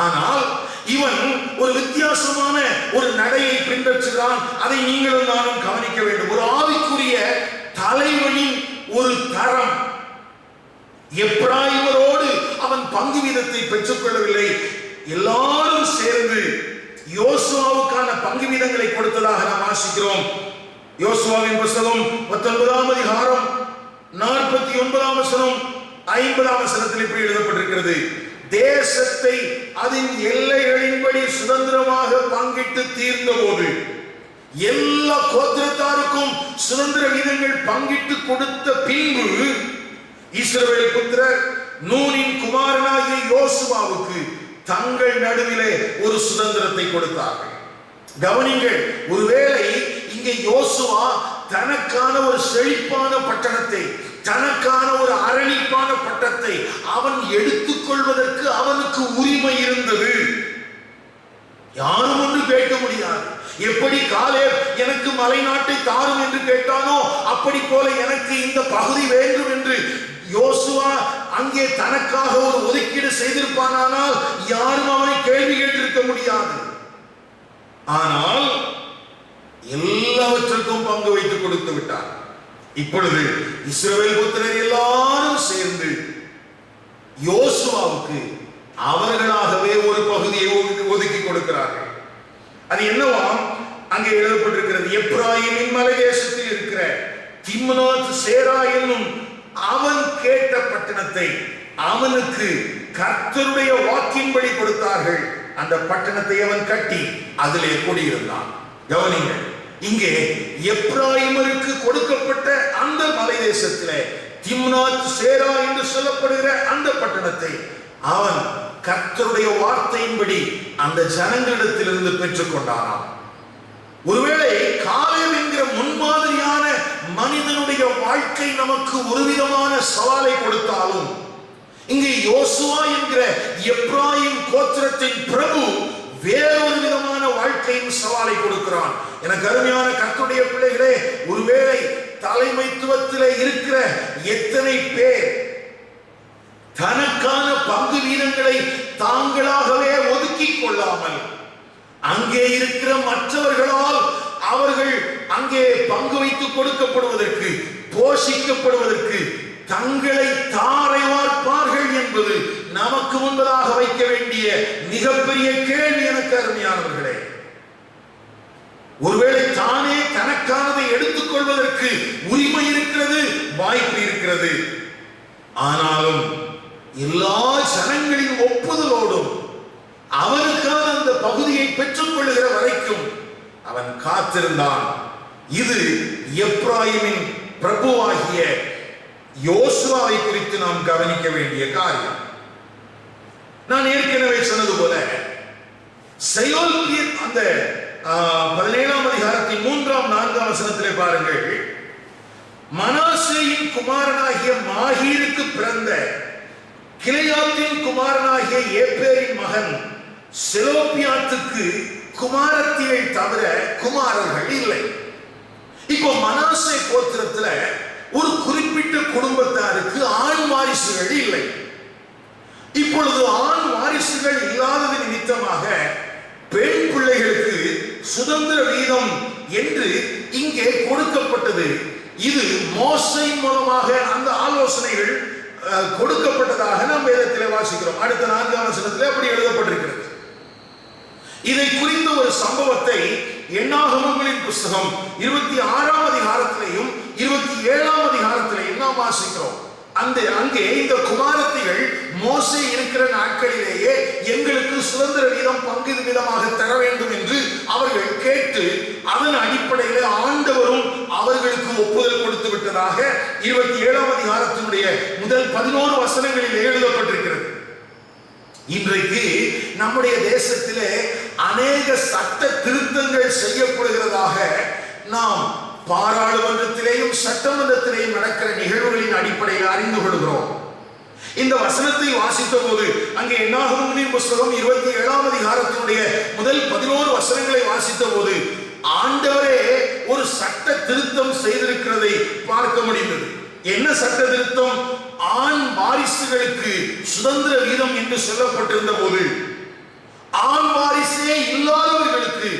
ஆனால் இவன் ஒரு வித்தியாசமான ஒரு நடையை பின்பற்றுகிறான். அதை நீங்களும் நானும் கவனிக்க வேண்டும். ஒரு ஆவிக்குரிய தலைவனின் ஒரு தரம். எப்ராயிமரோடு அவன் பங்கு வீதத்தை பெற்றுக் கொள்ளவில்லை. எல்லாரும் சேர்ந்து யோசுவாவுக்கான பங்கு வீதங்களை கொடுத்ததாக நாம் வாசிக்கிறோம். யோசுவாவின் புத்தகம் 19ஆம் அதிகாரம் 49ஆம் வசனம் 50ஆம் வசனத்தில் இப்படி எழுதப்பட்டிருக்கிறது, தேசத்தை அதன் எல்லைகளின்படி சுதந்திரமாக பங்கிட்டு தீர்ந்த போது எல்லா கோத்திரத்தாருக்கும் சுதந்திர வீதங்கள் பங்கிட்டு கொடுத்த பின்பு இஸ்ரவேல் புத்திரர் நூனின் குமாரனாகிய யோசுவாவுக்கு தங்கள் நடுவிலே ஒரு சுதந்திரத்தை கொடுத்தார்கள். கவனிங்கள், ஒருவேளை இங்கே யோசுவா தனக்கான ஒரு செழிப்பான பட்டணத்தை, தனக்கான ஒரு அரணிப்பான பட்டத்தை அவன் எடுத்துக்கொள்வதற்கு அவனுக்கு உரிமை இருந்தது. யாரும் ஒன்று கேட்க முடியாது. எப்படி காலேப் எனக்கு மலை நாட்டை தாரும் என்று கேட்டானோ அப்படி போல எனக்கு இந்த பகுதி வேண்டும் என்று யோசுவா அங்கே தனக்காக ஒரு ஒதுக்கீடு செய்திருப்பானால் யாரும் அவனை கேள்வி கேட்டிருக்க முடியாது. ஆனால் எல்லாவற்றுக்கும் பங்கு வைத்து கொடுத்து விட்டார். இப்பொழுது இஸ்ரவேல் புத்திரர் எல்லாரும் சேர்ந்து யோசுவாவுக்கு அவர்களாகவே ஒரு பகுதியை ஒதுக்கி கொடுக்கிறார்கள். அது என்னவாம்? அங்கே எழுதப்பட்டிருக்கிறது, எப்ராயிமின் மலை தேசத்தில் இருக்கிற திம்னாத் சேரா என்னும் அவன் கேட்ட பட்டணத்தை அவனுக்கு கர்த்தருடைய வாக்கின்படி கொடுத்தார்கள். அந்த பட்டணத்தை அவன் கட்டி அதிலே குடியிருந்தான். கவனிங்கள், இங்கே எப்ராயிமருக்கு கொடுக்கப்பட்ட அந்த மலை தேசத்திலே திம்னாத் சேரா என்று சொல்லப்படுகிற அந்த பட்டணத்தை அவன் கர்த்தருடைய வார்த்தையின்படி அந்த ஜனங்களிடத்திலிருந்து பெற்றுக் கொண்டானாம். ஒருவேளை காலேப் என்கிற முன்மாதிரியான மனிதனுடைய வாழ்க்கை நமக்கு ஒரு விதமான சவாலை கொடுத்தாலும், இங்கே யோசுவா என்கிற எப்ராயிம் கோத்திரத்தின் பிரபு வேறொரு விதமான வாழ்க்கையின் சவாலை கொடுக்கிறான். எனக்கு அருமையான கர்த்தருடைய பிள்ளைகளே, ஒருவேளை தலைமைத்துவத்தில் இருக்கிற எத்தனை பேர் தனக்கான பங்கு வீதங்களை தாங்களாகவே ஒதுக்கிக் கொள்ளாமல் அங்கே இருக்கிற மற்றவர்களால் அவர்கள் அங்கே பங்கு வைத்துக் கொடுக்கப்படுவதற்கு, போஷிக்கப்படுவதற்கு தங்களை தாரை வார்ப்பார்கள் என்பது நமக்கு முன்பதாக வைக்க வேண்டிய மிகப்பெரிய கேள்வி. எனக்கு அருமையானவர்களே, ஒருவேளை தானே தனக்கானதை எடுத்துக் கொள்வதற்கு உரிமை இருக்கிறது, வாய்ப்பு இருக்கிறது. ஆனாலும் எல்லா ஜனங்களின் ஒப்புதலோடும் அவனுக்கான அந்த பகுதியை பெற்றுக் கொள்ளுகிற வரைக்கும் அவன் காத்திருந்தான். இது எப்ராயிமின் பிரபுவாகிய யோசுவாவை குறித்து நாம் கவனிக்க வேண்டிய காரியம். நான் ஏற்கனவே சொன்னது போல செயல் அந்த 17ஆம் அதிகாரத்தின் 3ஆம் 4ஆம் வசனத்திலே பாருங்கள், மனாசேயின் குமாரனாகிய மாகீருக்கு பிறந்த கிளையாத்தின் குமாரனாகிய ஏப்பேரின் மகன் செலோப்பியாத்துக்கு குமாரத்தியை தவிர குமாரர்கள் இல்லை. இப்போ மனாசே கோத்திரத்துல ஒரு குறிப்பிட்ட குடும்பத்தாருக்கு ஆண் வாரிசுகள் இல்லை. இப்பொழுது ஆண் வாரிசுகள் இல்லாதது நிமித்தமாக பெண் பிள்ளைகளுக்கு சுதந்திர வீதம் என்று இங்கே கொடுக்கப்பட்டது. இது மோசே மூலமாக அந்த ஆலோசனைகள் கொடுக்கப்பட்டதாக நாம் வேதத்திலே வாசிக்கிறோம். அடுத்த 4ஆம் வசனத்திலே அப்படி எழுதப்பட்டிருக்கிறது. இதை குறித்த ஒரு சம்பவத்தை எண்ணாகமங்களின் புஸ்தகம் 26ஆம் அதிகாரத்திலேயும் 27ஆம் அதிகாரத்திலேயும் நாம் வாசிக்கிறோம். அங்கே இந்த குமாரத்திகள் மோசே இருக்கிற நாட்களிலேயே எங்களுக்கு சுதந்திர வீதம் பங்கு விதமாக தர வேண்டும் என்று அவர்கள் கேட்டு அதன் அடிப்படையில் ஆண்டவரும் அவர்களுக்கு ஒப்புதல் கொடுத்து விட்டதாக 27ஆம் அதிகாரத்தினுடைய முதல் 11 வசனங்களில் எழுதப்பட்டிருக்கிறது. இன்றைக்கு நம்முடைய தேசத்திலே அநேக சட்ட திருத்தங்கள் செய்யப்படுகிறதாக நாம் பாராளுமன்றத்திலேயும் சட்டமன்றத்திலேயும் நடக்கிற நிகழ்வுகளின் அடிப்படையில் அறிந்து கொள்கிறோம். இந்த வசனத்தை வாசித்த போது அங்கே எண்ணாகமங்களின் புஸ்தகம் 27ஆம் அதிகாரத்தினுடைய முதல் 11 வசனங்களை வாசித்த போது ஆண்டவரே ஒரு சட்ட திருத்தம் செய்திருக்கிறதை பார்க்க முடிந்தது. என்ன சட்ட திருத்தம்? ஆண் வாரிசுகளுக்கு சுதந்திர வீதம் என்று சொல்லப்பட்டிருந்த போது ஆண் வாரிசே இல்லாதவர்களுக்கு,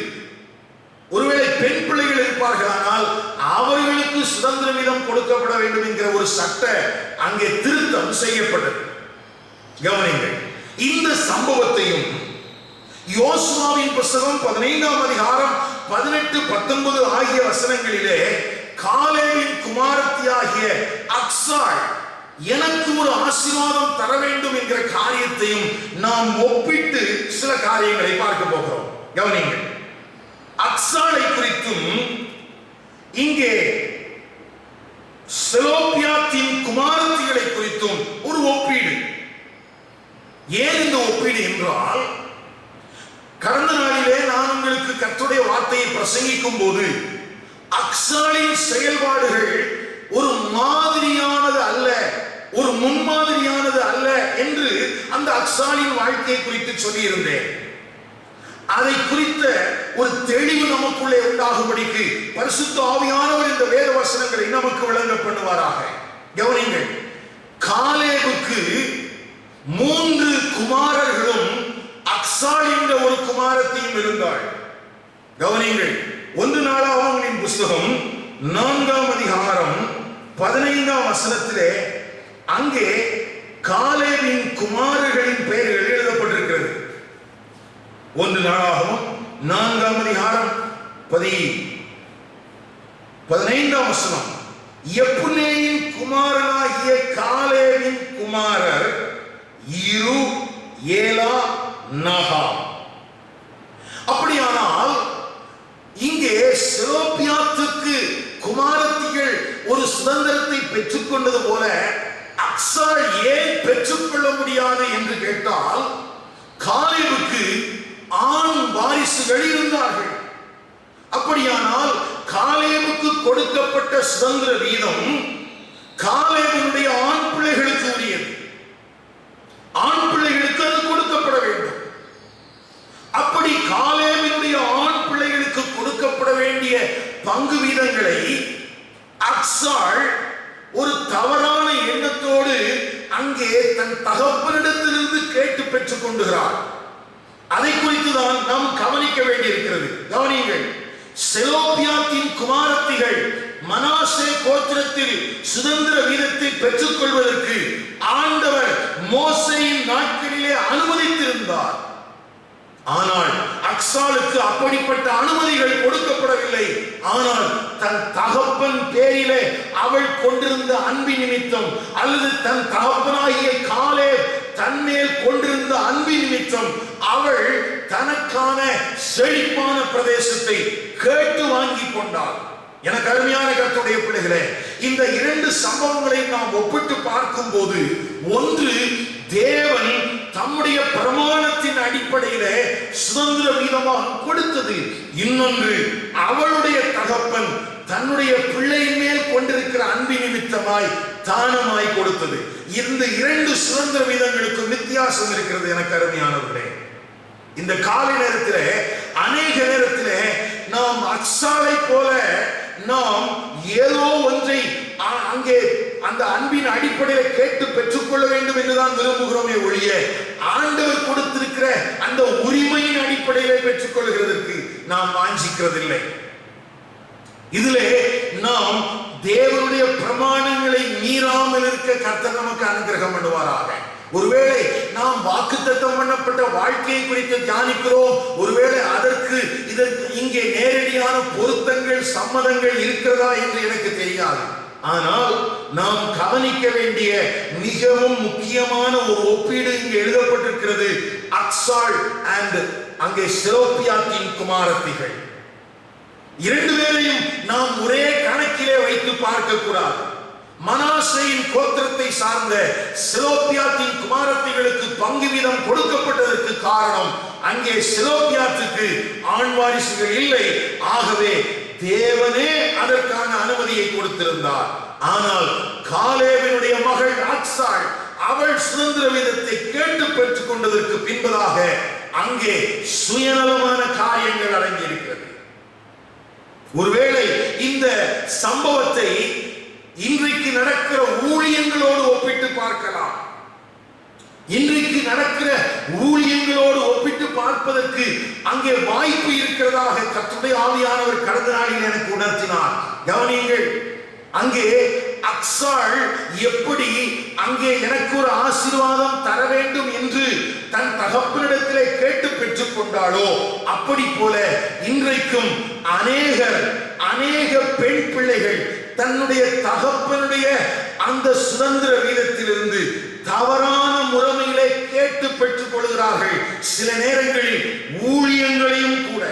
ஒருவேளை பெண் பிள்ளைகள் இருப்பார்களானால் அவர்களுக்கு சுதந்திர வீதம் கொடுக்கப்பட வேண்டும் என்கிற ஒரு சட்ட அங்கே திருத்தம் செய்யப்பட்டது. கவனிங்கள், இந்த சம்பவத்தையும் யோசுவாவின் புஸ்தகம் 15ஆம் அதிகாரம் 18, 19 ஆகிய வசனங்களிலே காலேபின் குமாரத்தியாகிய அக்சாள் எனக்கு ஒரு ஆசீர்வாதம் தர வேண்டும் என்கிற காரியத்தையும் நாம் ஒப்பிட்டு சில காரியங்களை பார்க்க போகிறோம். கவனிங்கள், அக்சாளை குறித்தும் இங்கே செலோப்பியாத்தின் குமாரத்திகளை குறித்தும் ஒரு ஒப்பீடு. ஏன் இந்த ஒப்பீடு என்றால், கடந்த நாளிலே நான் உங்களுக்கு கர்த்தருடைய வார்த்தையை பிரசங்கிக்கும் போது அக்சாளின் செயல்பாடுகள் ஒரு மாதிரியானது அல்ல, ஒரு முன்மாதிரியானது அல்ல என்று அந்த அக்சாளின் வாழ்க்கையை குறித்து சொல்லியிருந்தேன். அதை குறித்த ஒரு தெளிவு நமக்குள்ளே உண்டாகும்படிக்கு பரிசுத்த ஆவியானவர் இந்த வேத வசனங்களை நமக்கு விளங்க பண்ணுவாராக. கவனிங்கள், காலேபுக்கு 3 குமாரர்களும் அக்சாள் என்ற ஒரு குமாரத்தையும் இருந்தாள். கவனிங்கள், 1 நாளாகமங்களின் புஸ்தகம் 4ஆம் அதிகாரம் 15ஆம் வசனத்திலே அங்கே காலேபின் குமாரர்களின் பெயர்கள் எழுதப்பட்டிருக்கிறது. 1 நாளாகமம் 4ஆம் அதிகாரம் 15ஆம் வசனம், எப்புன்னேயின் குமாரனாகிய காலேபின் குமாரர் இரு, ஏலா, நாகாம். அப்படியானால் இங்கே செலோப்பியாத்துக்கு குமாரத்திகள் ஒரு சுதந்திரத்தை பெற்றுக் கொண்டது போல அக்சாள் ஏன் பெற்றுக்கொள்ள முடியாது என்று கேட்டால், காலேபுக்கு ஆண் வாரிசுகள் இருந்தார்கள். அப்படியானால் காலேபுக்கு கொடுக்கப்பட்ட சுதந்திர வீதம் காலேபுடைய ஆண் பிள்ளைகளுக்கு உரியது. ஆண் பிள்ளைகளுக்கு அது கொடுக்கப்பட வேண்டும். அப்படி காலேபினுடைய ஆண் பிள்ளைகளுக்கு கொடுக்கப்பட வேண்டிய பங்கு வீதங்களை அக்சாள் ஒரு தவறான எண்ணத்தோடு அங்கே தன் தகப்பனிடத்திலிருந்து கேட்டு பெற்றுக் கொண்டுகிறார். அதை குறித்துதான் நாம் கவனிக்க வேண்டியிருக்கிறது. கவனியுங்கள், செலோப்பியாத்தின் குமாரத்திகள் மனாசே கோத்திரத்தில் சுதந்திர வீதத்தை பெற்றுக் கொள்வதற்கு ஆண்டவர் மோசேயின் நாட்களிலே அனுமதித்திருந்தார். ஆனால் அக்சாளுக்கு அப்படிப்பட்ட அனுமதிகள் கொடுக்கப்படவில்லை. ஆனால் தன் தகப்பன் பேரிலே அவள் கொண்டிருந்த அன்பின் நிமித்தம், அல்லது தன் தகப்பனாகிய காலேப் தன்மேல் கொண்டிருந்த அன்பின் நிமித்தம் அவள் தனக்கான செழிப்பான பிரதேசத்தை கேட்டு வாங்கி கொண்டாள். எனக்கு அருமையான கர்த்தருடைய பிள்ளைகளே, இந்த இரண்டு சம்பவங்களை நாம் ஒப்பிட்டு பார்க்கும் போது, ஒன்று தேவன் தம்முடைய பிரமாணத்தின் அடிப்படையிலே சுதந்திர வீதமாக கொடுத்தது, இன்னொன்று அவளுடைய தகப்பன் தன்னுடைய பிள்ளையின் மேல் கொண்டிருக்கிற அன்பின் நிமித்தமாய் தானமாய் கொடுத்தது. இந்த இரண்டு சுதந்திர வீதங்களுக்கு வித்தியாசம் இருக்கிறது. எனக்கு அருமையானவர்களே, இந்த காலை நேரத்திலே அநேக நேரத்திலே நாம் அக்சாலை போல நாம் ஏதோ ஒன்றை அங்கே அந்த அன்பின் அடிப்படையில் கேட்டு பெற்றுக்கொள்ள வேண்டும் என்றுதான் விரும்புகிறோமே ஒழிய, ஆண்டவர் கொடுத்திருக்கிற அந்த உரிமையின் அடிப்படையிலே பெற்றுக் கொள்கிறதற்கு நாம் வாஞ்சிக்கிறதில்லை. இதிலே நாம் தேவனுடைய பிரமாணங்களை மீறாமல் இருக்க கர்த்தர் நமக்கு அனுகிரகம் பண்ணுவாராக. ஒருவேளை நாம் வாக்குத்தத்தம் பண்ணப்பட்ட வாழ்க்கையை குறித்து தியானிக்கிறோம், ஒருவேளை அதற்கு இதற்கு இங்கே நேரடியான பொருத்தங்கள் சம்மதங்கள் இருக்கிறதா என்று எனக்கு தெரியாது. ஆனால் நாம் கவனிக்க வேண்டிய மிகவும் முக்கியமான ஒரு ஒப்பீடு இங்கே எழுதப்பட்டிருக்கிறது. அக்சாள் அண்ட் அங்கே செலோப்பியாத்தின் குமாரத்திகள் இரண்டு பேரையும் நாம் ஒரே கணக்கிலே வைத்து பார்க்க கூடாது. மனாசேயின் கோத்திரத்தை சார்ந்த செலோப்பியாத்தின் குமாரத்திகளுக்கு பங்கு வீதம் கொடுக்கப்பட்டதற்கு காரணம், அங்கே செலோப்பியாத்துக்கு ஆண் வாரிசுகள் இல்லை. ஆகவே தேவனே அதற்கான அனுமதியை கொடுத்திருந்தார். ஆனால் காலேபினுடைய மகள் அக்சாள் அவள் சுதந்திர வீதத்தை கேட்டு பெற்றுக் கொண்டதற்கு பின்பதாக அங்கே சுயநலமான காரியங்கள் அடங்கியிருக்கிறது. ஒருவேளை இந்த சம்பவத்தை இன்றைக்கு நடக்கிற ஊழியங்களோடு ஒப்பிட்டு பார்க்கலாம். இன்றைக்கு நடக்கிற ஊழியங்களோடு ஒப்பிட்டு பார்ப்பதற்கு அங்கே வாய்ப்பு இருக்கிறதாக கர்த்தருடைய ஆவியானவர் கடந்த நாளில் எனக்கு உணர்த்தினார். கவனியுங்கள், அங்கே அக்சாள் எப்படி அங்கே எனக்கு ஒரு ஆசீர்வாதம் தர வேண்டும் என்று தன் தகப்பனிடத்திலே கேட்டு பெற்றுக் கொண்டாளோ, அப்படி போல இன்றைக்கும் அநேக பெண் பிள்ளைகள் தன்னுடைய தகப்பனுடைய அந்த சுதந்திர வீதத்திலிருந்து தவறான முறைமைகளை கேட்டு பெற்றுக் கொள்கிறார்கள். சில நேரங்களில் ஊழியங்களையும் கூட,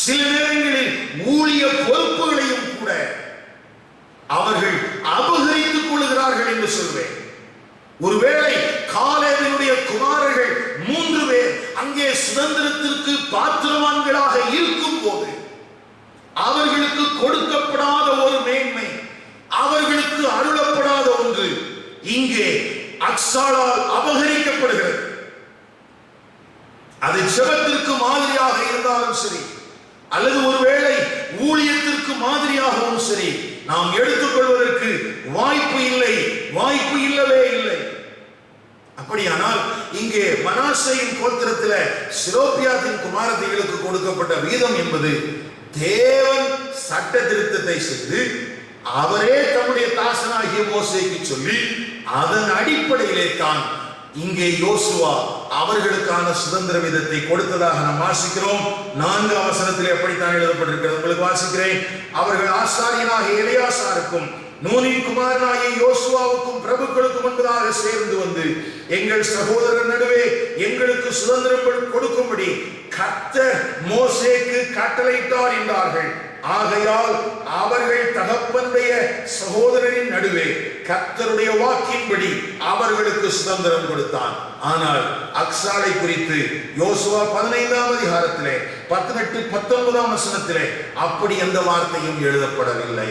சில நேரங்களில் ஊழிய பொறுப்புகளையும் கூட அவர்கள் அபகரித்துக் கொள்கிறார்கள் என்று சொல்வேன். ஒருவேளை காலேபினுடைய குமாரர்கள் 3 பேர் அங்கே சுதந்திரத்திற்கு பாத்திரவான்களாக இருக்கும் போது அவர்களுக்கு கொடுக்கப்படாத ஒரு மேன்மை, அவர்களுக்கு அருளப்படாத ஒன்று இங்கே அக்சாளால் அபகரிக்கப்படுகிறது. அது ஜெபத்திற்கு மாதிரியாக இருந்தாலும் சரி, அல்லது ஒருவேளை ஊழியத்திற்கு மாதிரியாகவும் சரி, நாம் எடுத்துக்கொள்வதற்கு வாய்ப்பு இல்லவே இல்லை. அப்படியானால் இங்கே மனாசேயின் கோத்திரத்தில் செலோப்பியாத்தின் குமாரத்திகளுக்கு கொடுக்கப்பட்ட வீதம் என்பது தேவன் சட்ட திருத்தத்தை செய்து அவரே தம்முடைய தாசனாகிய மோசேக்கு சொல்லி அதன் அடிப்படையிலே தான் இங்கே யோசுவா அவர்களுக்கான சுதந்திர வீதத்தை கொடுத்ததாக நாம் வாசிக்கிறோம். 4 வசனத்திலே அப்படித்தான் எழுதப்பட்டிருக்கிறது. உங்களுக்கு வாசிக்கிறேன். அவர்கள் ஆசாரியனாகிய எலியாசாருக்கும் நூனின் குமாரனாகிய யோசுவாவுக்கும் பிரபுக்களுக்கு முன்பதாக சேர்ந்து வந்து, எங்கள் சகோதரர் நடுவே எங்களுக்கு சுதந்திரம் கொடுக்கும்படி கர்த்தர் மோசேக்கு கட்டளையிட்டார் என்றார்கள். ஆகையால் அவர்கள் தகப்பனுடைய சகோதரரின் நடுவே கர்த்தருடைய வாக்கின்படி அவர்களுக்கு சுதந்திரம் கொடுத்தான். ஆனால் அக்சாளை குறித்து யோசுவா 15ஆம் அதிகாரத்திலே 18, 19ஆம் வசனத்திலே அப்படி எந்த வார்த்தையும் எழுதப்படவில்லை.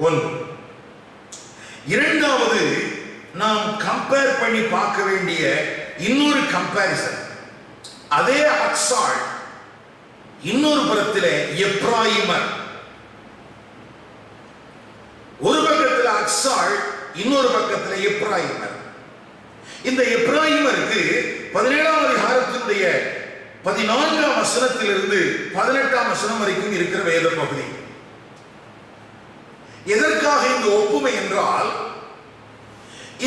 1. இரண்டாவது நாம் கம்பேர் பண்ணி பார்க்க வேண்டிய இன்னொரு கம்பேரிசன், அதே அக்சால் இன்னொரு புறத்திலே எப்ராயிமர். ஒரு பக்கத்தில் அக்சால், இன்னொரு பக்கத்தில் எப்ராயிமர். இந்த எப்ராயிமருக்கு 17ஆம் அதிகாரத்தினுடைய 14ஆம் வசனத்திலிருந்து 18ஆம் வசனம் வரைக்கும் இருக்கிற வேத பகுதி. எதற்காக இந்த ஒப்புமை என்றால்,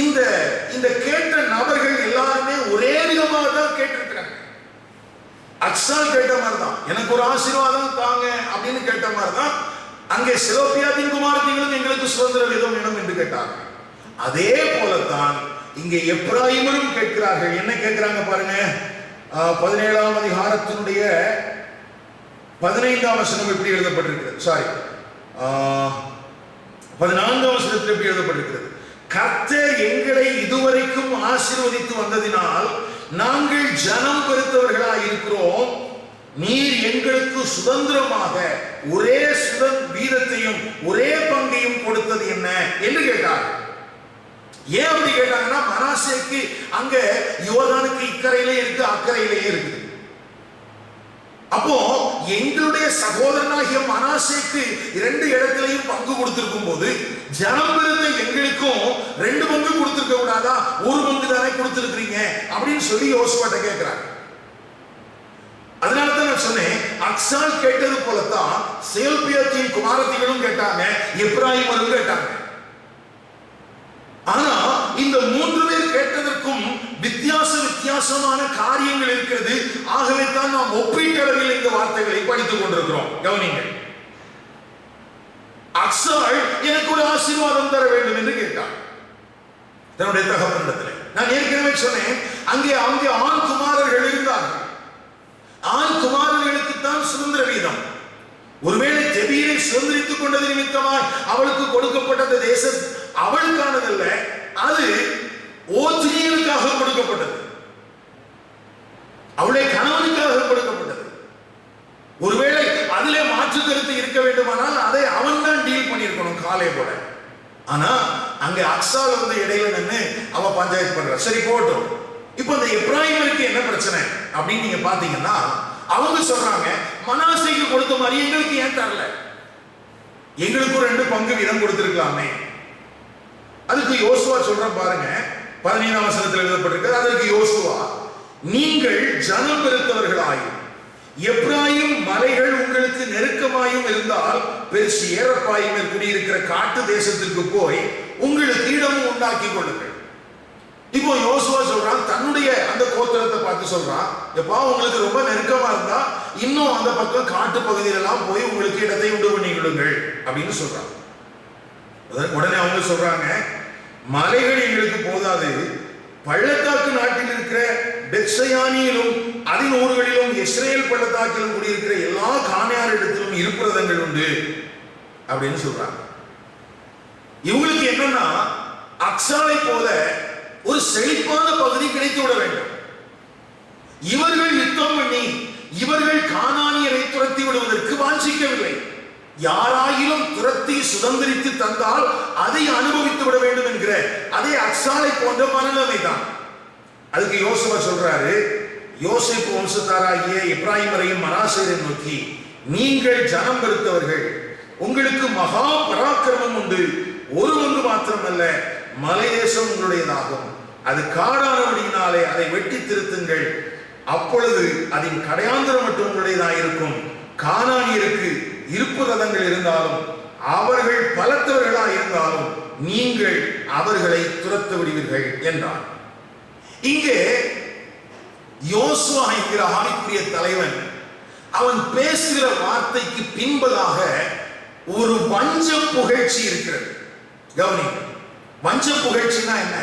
இந்த கேட்ட நபர்கள் எல்லாருமே ஒரே விதமாக தான் கேட்டிருக்கிறாங்க. அக்சால் கேட்ட மாதிரி தான், எனக்கு ஒரு ஆசீர்வாதம் தாங்க அப்படின்னு கேட்ட மாதிரி தான் அங்கே செலோப்பியாத்தின் குமாரத்திகளும் எங்களுக்கு சுதந்திர விதம் வேணும் என்று கேட்டாங்க. அதே போலத்தான் இங்கே எப்ராயிமரும் கேட்கிறார்கள். என்ன கேட்கிறாங்க பாருங்க, 17ஆம் அதிகாரத்தினுடைய 15ஆம் வசனம் எப்படி எழுதப்பட்டிருக்கிறது, சாரி 14ஆம் வசனத்தில் எப்படி எழுதப்பட்டிருக்கிறது, கர்த்தர் எங்களை இதுவரைக்கும் ஆசீர்வதித்து வந்ததினால் நாங்கள் ஜனம் பெருத்தவர்களாய் இருக்கிறோம். நீர் எங்களுக்கு சுதந்திரமாக ஒரே வீதத்தையும் ஒரே பங்கையும் கொடுத்தது என்ன என்று கேட்டார். ஏன் அப்படி கேட்டாங்கன்னா, மனாசேக்கு அங்க யோர்தானுக்கு இக்கரையிலே இருக்கு, அக்கறையிலேயே இருக்குது. அப்போ எங்களுடைய சகோதரனாகிய மனாசேக்கு 2 இடத்திலையும் பங்கு கொடுத்திருக்கும் போது, ஜனம் பெருத்த எங்களுக்கும் 2 பங்கு கொடுத்திருக்க கூடாதா, 1 பங்கு தானே கொடுத்திருக்கிறீங்க அப்படின்னு சொல்லி யோசுவாட்ட கேட்கிறாங்க. அதனாலதான் நான் சொன்னேன், அக்சால் கேட்டது போலத்தான் செலோப்பியாத்தின் குமாரத்திகளும் கேட்டாங்க, எப்ராயிமரும் கேட்டாங்க. ஆனா இந்த 3 பேர் கேட்டதற்கும் வித்தியாசமான காரியங்கள் இருக்கிறது. ஆகவே தான் நாம் ஒப்பீட்டளவில் இந்த வார்த்தைகளை படித்துக் கொண்டிருக்கிறோம். கவனிங்கள், அக்சால் எனக்கு ஒரு ஆசீர்வாதம் தர வேண்டும் என்று கேட்டார் தன்னுடைய தகப்பனிடத்தில். நான் ஏற்கனவே சொன்னேன், அங்கே ஆண் குமாரர்கள் இருந்தார்கள். ஆண் குமாரர்களுக்கு தான் சுதந்திர வீதம். ஒருவேளை ஜெபீரை சுதந்திரித்துக் கொண்டது நிமித்தமாய் அவளுக்கு கொடுக்கப்பட்ட தேசம் அவளுக்கானதல்ல, அது ஓத்னியலுக்காக கொடுக்கப்பட்டது, அவளுடைய கணவனுக்காக கொடுக்கப்பட்டது. ஒருவேளை அதிலே மாற்று கருத்து இருக்க வேண்டுமானால் அதை அவன் தான் டீல் பண்ணியிருக்கணும் காலை போல. ஆனா அங்க அக்சால் வந்து இடையில நின்று அவ பஞ்சாயத்து பண்ற. சரி போட்டோம். இப்போ இந்த எப்ராயிமருக்கு என்ன பிரச்சனை அப்படின்னு நீங்க பாத்தீங்கன்னா, அவங்க சொல்றாங்க, மனாசேக்கு கொடுத்த மாதிரி எங்களுக்கு ஏன் தரல, எங்களுக்கு 2 பங்கு வீதம் கொடுத்திருக்கலாமே. அதுக்கு யோசுவா சொல்ற பாருங்க, 15ஆம் வசனத்தில் எழுதப்பட்டிருக்கிறது. அதற்கு யோசுவா, நீங்கள் ஜனம் பெருத்தவர்களாயும் எப்ராயிம் மலைகள் உங்களுக்கு நெருக்கமாயும் இருந்தால் பெருசு ஏறப்பாயும் குடியிருக்கிற காட்டு தேசத்திற்கு போய் உங்களுக்கு இடமும் உண்டாக்கி கொள்ளுங்கள். இப்போ யோசுவா சொல்றான், தன்னுடைய அந்த கோத்திரத்தை பார்த்து சொல்றான், எப்பா உங்களுக்கு ரொம்ப நெருக்கமா இருந்தா இன்னும் அந்த பக்கம் காட்டு பகுதியிலெல்லாம் போய் உங்களுக்கு இடத்தை உண்டு பண்ணி கொள்ளுங்கள் அப்படின்னு சொல்றான். உடனே அவங்க சொல்றாங்க, மலைகள் எங்களுக்கு போதாது, பள்ளத்தாக்கு நாட்டில் இருக்கிற பெத்சயானியிலும் அதன் ஊர்களிலும் இஸ்ரேல் பள்ளத்தாக்கிலும் குடியிருக்கிற எல்லா காணியார் இடத்திலும் இருப்பிடங்கள் உண்டு அப்படின்னு சொல்றாங்க. இவங்களுக்கு என்னன்னா, அக்சாலை போல ஒரு செழிப்பான பகுதி கிடைத்து விட வேண்டும். இவர்கள் யுத்தம் பண்ணி இவர்கள் கானானியரை துரத்தி விடுவதற்கு வாஞ்சிக்கவில்லை. யாராயிலும் துரத்தி சுதந்திரித்து தந்தால் அதை அனுபவித்து விட வேண்டும் என்கிற அதே அக்சாலை போன்ற மனநிலை தான். அதுக்கு யோசுவா சொல்றாரு, யோசேப்பு வம்சத்தாராகிய எப்ராயிமரையும் மனாசேரையும் நோக்கி, நீங்கள் ஜனம் பெருத்தவர்கள், உங்களுக்கு மகா பராக்கிரமம் உண்டு, 1 பங்கு மாத்திரமல்ல, மலை தேசம் உங்களுடையதாகும். அது காடானபடியினாலே அதை வெட்டி திருத்துங்கள், அப்பொழுது அதன் கடையாந்திரம் மட்டும் உங்களுடையதாயிருக்கும். கானானியருக்கு இருப்பு ரதங்கள் இருந்தாலும் அவர்கள் பலத்தவர்களாக இருந்தாலும் நீங்கள் அவர்களை துரத்த விடுவீர்கள் என்றார். இங்கே யோசுவா என்கிற ஆவிக்குரிய தலைவன் அவன் பேசுகிற வார்த்தைக்கு பின்பதாக ஒரு வஞ்ச புகழ்ச்சி இருக்கிறது. கவனி, வஞ்ச புகழ்ச்சினா என்ன?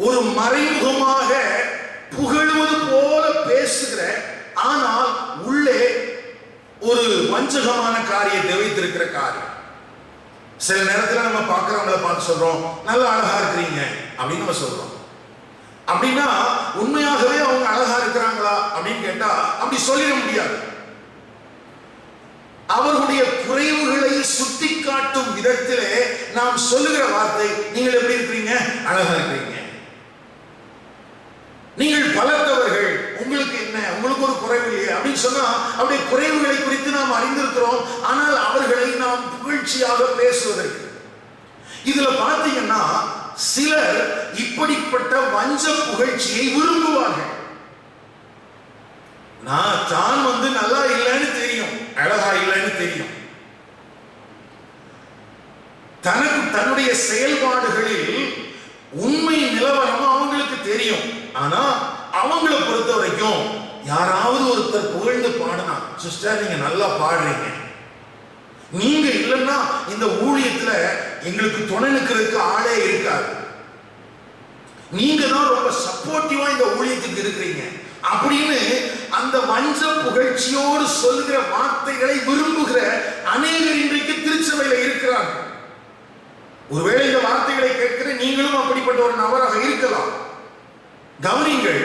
ஒரு மறைமுகமாக புகழுவது போல பேசுகிற, ஆனால் உள்ளே ஒரு வஞ்சகமான காரியத்தை வைத்திருக்கிற காரியம். சில நேரத்தில் நம்ம பார்க்கிறவங்களை பார்த்து சொல்றோம், நல்லா அழகா இருக்கிறீங்க அப்படின்னு நம்ம சொல்றோம். அப்படின்னா உண்மையாகவே அவங்க அழகா இருக்கிறாங்களா அப்படின்னு கேட்டா அப்படி சொல்லிட முடியாது. அவர்களுடைய குறைவுகளை சுட்டிக்காட்டும் விதத்திலே நாம் சொல்லுகிற வார்த்தை, நீங்கள் எப்படி இருக்கிறீங்க? அழகா இருக்கிறீங்க. நீங்கள் பலத்தவர்கள், உங்களுக்கு என்ன, உங்களுக்கு ஒரு குறைவு இல்லையே அப்படின்னு சொன்னா அவருடைய குறைவுகளை குறித்து நாம் அறிந்திருக்கிறோம். ஆனால் அவர்களை நாம் புகழ்ச்சியாக பேசுவதற்கு, இதுல பாத்தீங்கன்னா சிலர் இப்படிப்பட்ட வஞ்ச புகழ்ச்சியை விரும்புவார்கள். நான் தான் நல்லா இல்லைன்னு தெரியும், அழகா இல்லைன்னு தெரியும், தனக்கு தன்னுடைய செயல்பாடுகளில் உண்மை நிலவரம் அவங்களுக்கு தெரியும். ஆனா அவங்களை பொறுத்த வரைக்கும் யாராவது ஒருத்தர் புகழ்ந்து பாடினா, சிஸ்டர் நீங்க நல்லா பாடுறீங்க, நீங்க இல்லைன்னா இந்த ஊழியத்துல எங்களுக்கு துணை நிற்கிறதுக்கு ஆளே இருக்காது, நீங்க தான் ரொம்ப சப்போர்ட்டிவா இந்த ஊழியத்துக்கு இருக்கிறீங்க அப்படின்னு அந்த வஞ்ச புகழ்ச்சியோடு சொல்லுகிற வார்த்தைகளை விரும்புகிற அநேகர் இன்றைக்கு திருச்சபையில இருக்கிறார்கள். ஒருவேளை இந்த வார்த்தைகளை கேட்கிற நீங்களும் அப்படிப்பட்ட ஒரு நபராக இருக்கலாம். கவனிங்கள்,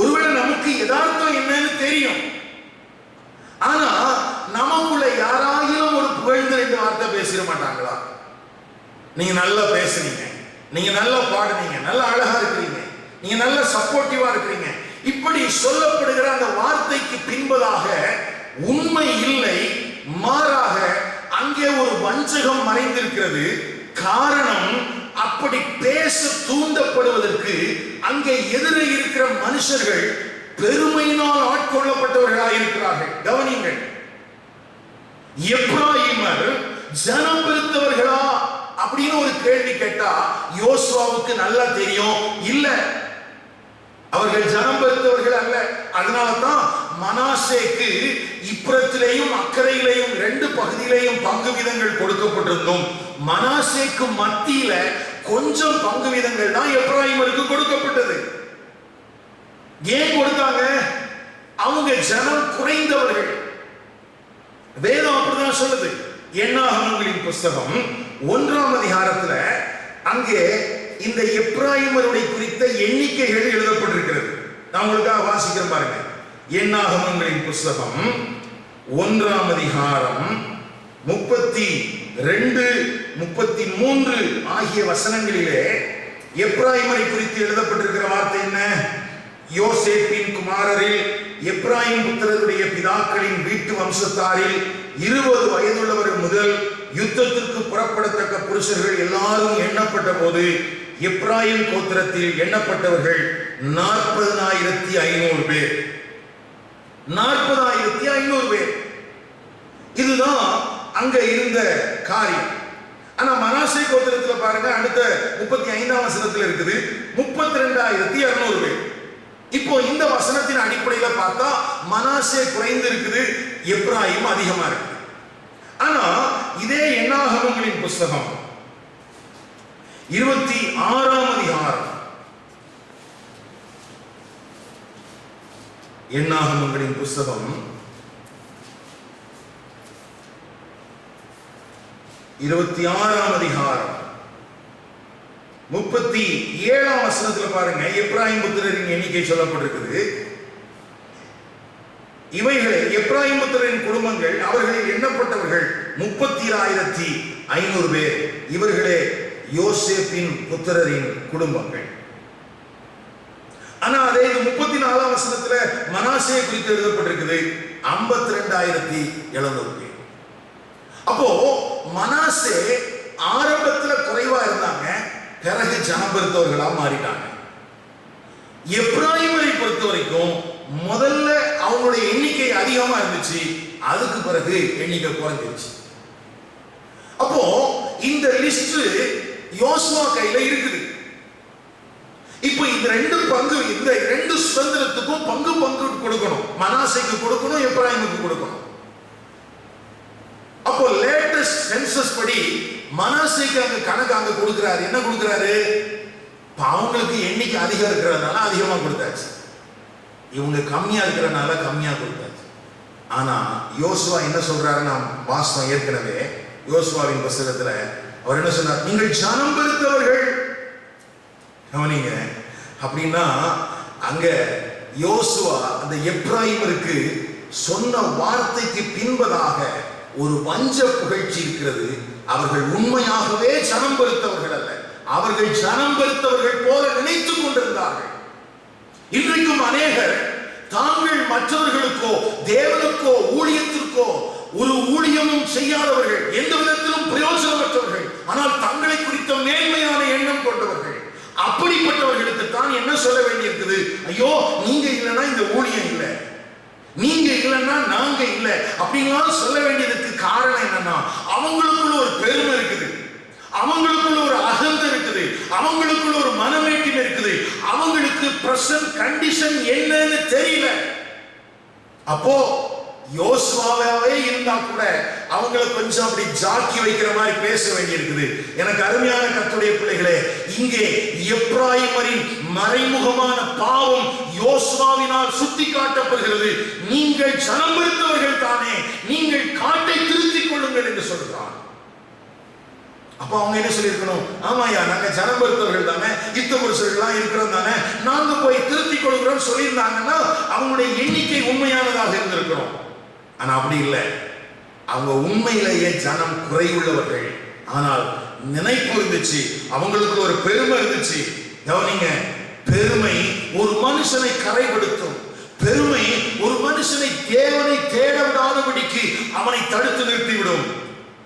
ஒருவேளை நமக்கு யதார்த்தம் என்னன்னு தெரியும், ஆனா நமக்குள்ள யாராயிலும் ஒரு புகழ்ந்து 2 வார்த்தை பேசிட மாட்டாங்களா? நீங்க நல்லா பேசுறீங்க, நீங்க நல்லா பாடுறீங்க, நல்லா அழகா இருக்கிறீங்க, நீங்க நல்லா சப்போர்ட்டிவா இருக்கிறீங்க, இப்படி சொல்லப்படுகிற அந்த வார்த்தைக்கு பின்பதாக உண்மை இல்லை, மாறாக அங்கே ஒரு வஞ்சகம் மறைந்திருக்கிறது. காரணம், அப்படி பேச தூண்டப்படுவதற்கு அங்கே எதிரே இருக்கிற மனுஷர்கள் பெருமையினால் ஆட்கொள்ளப்பட்டவர்களாக இருக்கிறார்கள். கவனிங்கள், எப்ராயிமர் ஜனம் பெருத்தவர்களா அப்படின்னு ஒரு கேள்வி கேட்டா யோசுவாவுக்கு நல்லா தெரியும், இல்ல அவர்கள் ஜனம் பெருத்தவர்கள் அல்ல. அதனால்தான் மனாசேக்கு இப்புறத்திலேயும் அக்கறையிலேயும் 2 பகுதியிலேயும் பங்கு விதங்கள் கொடுக்கப்பட்டிருந்தும் மனாசேக்கு மத்தியில கொஞ்சம் பங்கு விதங்கள் தான் எப்ராயிமருக்கு கொடுக்கப்பட்டது. ஏன் கொடுத்தாங்க? அவங்க ஜனம் குறைந்தவர்கள். வேதம் அப்படிதான் சொல்லுது. எண்ணாகமங்களின் புஸ்தகம் 1ஆம் அதிகாரத்துல அங்கே இந்த எப்ராயிமருடைய குறித்த எண்ணிக்கைகள் எழுதப்பட்டிருக்கிறது. நான் உங்களுக்காக வாசிக்கிறேன் பாருங்க. எண்ணாகமங்களின் புஸ்தகம் 1ஆம் அதிகாரம் 32, 33 ஆகிய வசனங்களிலே எப்ராயிமரை குறித்து எழுதப்பட்டிருக்கிற வார்த்தை என்ன? யோசேப்பின் குமாரரில் எப்ராயிம் புத்திரருடைய பிதாக்களின் வீட்டு வம்சத்தாரில் 20 வயதுள்ளவர்கள் முதல் யுத்தத்திற்கு புறப்படத்தக்க புருஷர்கள் எல்லாரும் எண்ணப்பட்ட போது எப்ராயிம் கோத்திரத்தில் எண்ணப்பட்டவர்கள் 40,500 பேர். 40,500 பேர். இதுதான் அங்க இருந்த காரியம். ஆனா மனாசே கோத்திரத்துல பாருங்க, அடுத்த 35ஆம் வசனத்துல இருக்குது 32,200 பேர். இப்போ இந்த வசனத்தின் அடிப்படையில பார்த்தா மனாசே குறைந்து இருக்குது, எப்ராயிம் அதிகமா இருக்கு. ஆனா இதே எண்ணாகமங்களின் புஸ்தகம் 26ஆம் அதிகாரம், எண்ணாகமங்களின் புஸ்தகம் 26ஆம் அதிகாரம் 37ஆம் வசனத்துல பாருங்க, எப்ராயிம் புத்திரரின் எண்ணிக்கை சொல்லப்பட்டிருக்குது. இவைகளை எப்ராயிம் புத்திரரின் குடும்பங்கள், அவர்களில் எண்ணப்பட்டவர்கள் 30,500 பேர். இவர்களே யோசேப்பின் புத்திரரின் குடும்பங்கள். ஆனா அதே 34ஆம் வசனத்துல மனாசே குறித்து எழுதப்பட்டிருக்குது 52,700 பேர். அப்போ மனாசே ஆரம்பத்துல குறைவா இருந்தாங்க, பிறகு ஜனம் பெருத்தவர்களா மாறிட்டாங்க. எப்ராயிமரை பொறுத்த வரைக்கும் முதல்ல அவங்களுடைய எண்ணிக்கை அதிகமா இருந்துச்சு, அதுக்கு பிறகு எண்ணிக்கை குறைஞ்சிருச்சு. அப்போ இந்த லிஸ்ட் யோசுவா கையில இருக்குது. இப்போ இந்த 2 பங்கு, இந்த 2 சுதந்திரத்துக்கும் பங்கு கொடுக்கணும். மனாசேக்கு கொடுக்கணும், எப்ராயிமுக்கு கொடுக்கணும். அப்போ லேட்டஸ்ட் சென்சஸ் படி மனாசேக்கு அங்க கணக்கு அங்க கொடுக்கிறாரு. என்ன கொடுக்கிறாரு? அவங்களுக்கு எண்ணிக்கை அதிகம் இருக்கிறதுனால அதிகமா கொடுத்தாச்சு, இவங்க கம்மியா இருக்கிறதுனால கம்மியா கொடுத்தாச்சு. ஆனா யோசுவா என்ன சொல்றாரு? நாம் வாசம் ஏற்கனவே யோசுவாவின் புஸ்தகத்துல அவர் என்ன சொன்னார்? நீங்கள் ஜனம் பெருத்தவர்கள். கவனிங்க, அப்படின்னா அங்க யோசுவா அந்த எப்ராயிமருக்கு சொன்ன வார்த்தைக்கு பின்பதாக ஒரு வஞ்ச புகழ்ச்சி இருக்கிறது. அவர்கள் உண்மையாகவே ஜனம் பெருத்தவர்கள் அல்ல, அவர்கள் ஜனம் பெருத்தவர்கள் போல நினைத்துக் கொண்டிருந்தார்கள். இன்றைக்கும் அநேகர் தாங்கள் மற்றவர்களுக்கோ தேவனுக்கோ ஊழியத்திற்கோ ஒரு ஊழியமும் செய்யாதவர்கள், எந்த விதத்திலும் பிரயோஜனமற்றவர்கள், ஆனால் தங்களை குறித்த மேன்மையான எண்ணம் கொண்டவர்கள். அப்படிப்பட்டவர்களுக்கு தான் என்ன சொல்ல வேண்டியிருக்குது? ஐயோ, நீங்க இல்லைன்னா இந்த ஊழியம் இல்லை, நீங்க இல்லைன்னா நாங்க இல்லை அப்படின்லாம் சொல்ல வேண்டியதுக்கு காரணம் என்னன்னா, அவங்களுக்குள்ள ஒரு பெருமை இருக்குது, அவங்களுக்குள்ள ஒரு அகந்தை இருக்குது, அவங்களுக்குள்ள ஒரு மனமேட்டின் இருக்குது, அவங்களுக்கு பிரசன்ட் கண்டிஷன் என்னன்னு தெரியல. அப்போ யோசுவாவே இருந்தா கூட அவங்களை கொஞ்சம் அப்படி ஜாக்கி வைக்கிற மாதிரி பேச வேண்டியிருக்குது. எனக்கு அருமையான கர்த்தருடைய பிள்ளைகளே, இங்கே எப்ராயிமரின் மறைமுகமான பாவம் யோசுவாவினால் சுட்டி காட்டப்படுகிறது. நீங்கள் ஜனம் பெருத்தவர்கள் தானே, நீங்கள் காட்டை திருத்திக் கொள்ளுங்கள் என்று சொல்கிறார். அப்ப அவங்க என்ன சொல்லியிருக்கணும்? ஆமாயா, நாங்க ஜனம் பெருத்தவர்கள் தானே, யுத்த புருஷர்கள்லாம் இருக்கிறோம் தானே, நாங்க போய் திருத்திக் கொள்கிறோம் சொல்லியிருந்தாங்கன்னா அவங்களுடைய எண்ணிக்கை உண்மையானதாக இருந்திருக்கிறோம். ஆனா அப்படி இல்லை. அவங்க உண்மையிலேயே ஜனம் குறைவுள்ளவர்கள், ஆனால் நினைப்பு இருந்துச்சு, அவங்களுக்கு ஒரு பெருமை இருந்துச்சு. கவனிங்க, பெருமை ஒரு மனுஷனை கரைப்படுத்தும். பெருமை ஒரு மனுஷனை தேவனை தேட விடாதபடிக்கு அவனை தடுத்து நிறுத்திவிடும்.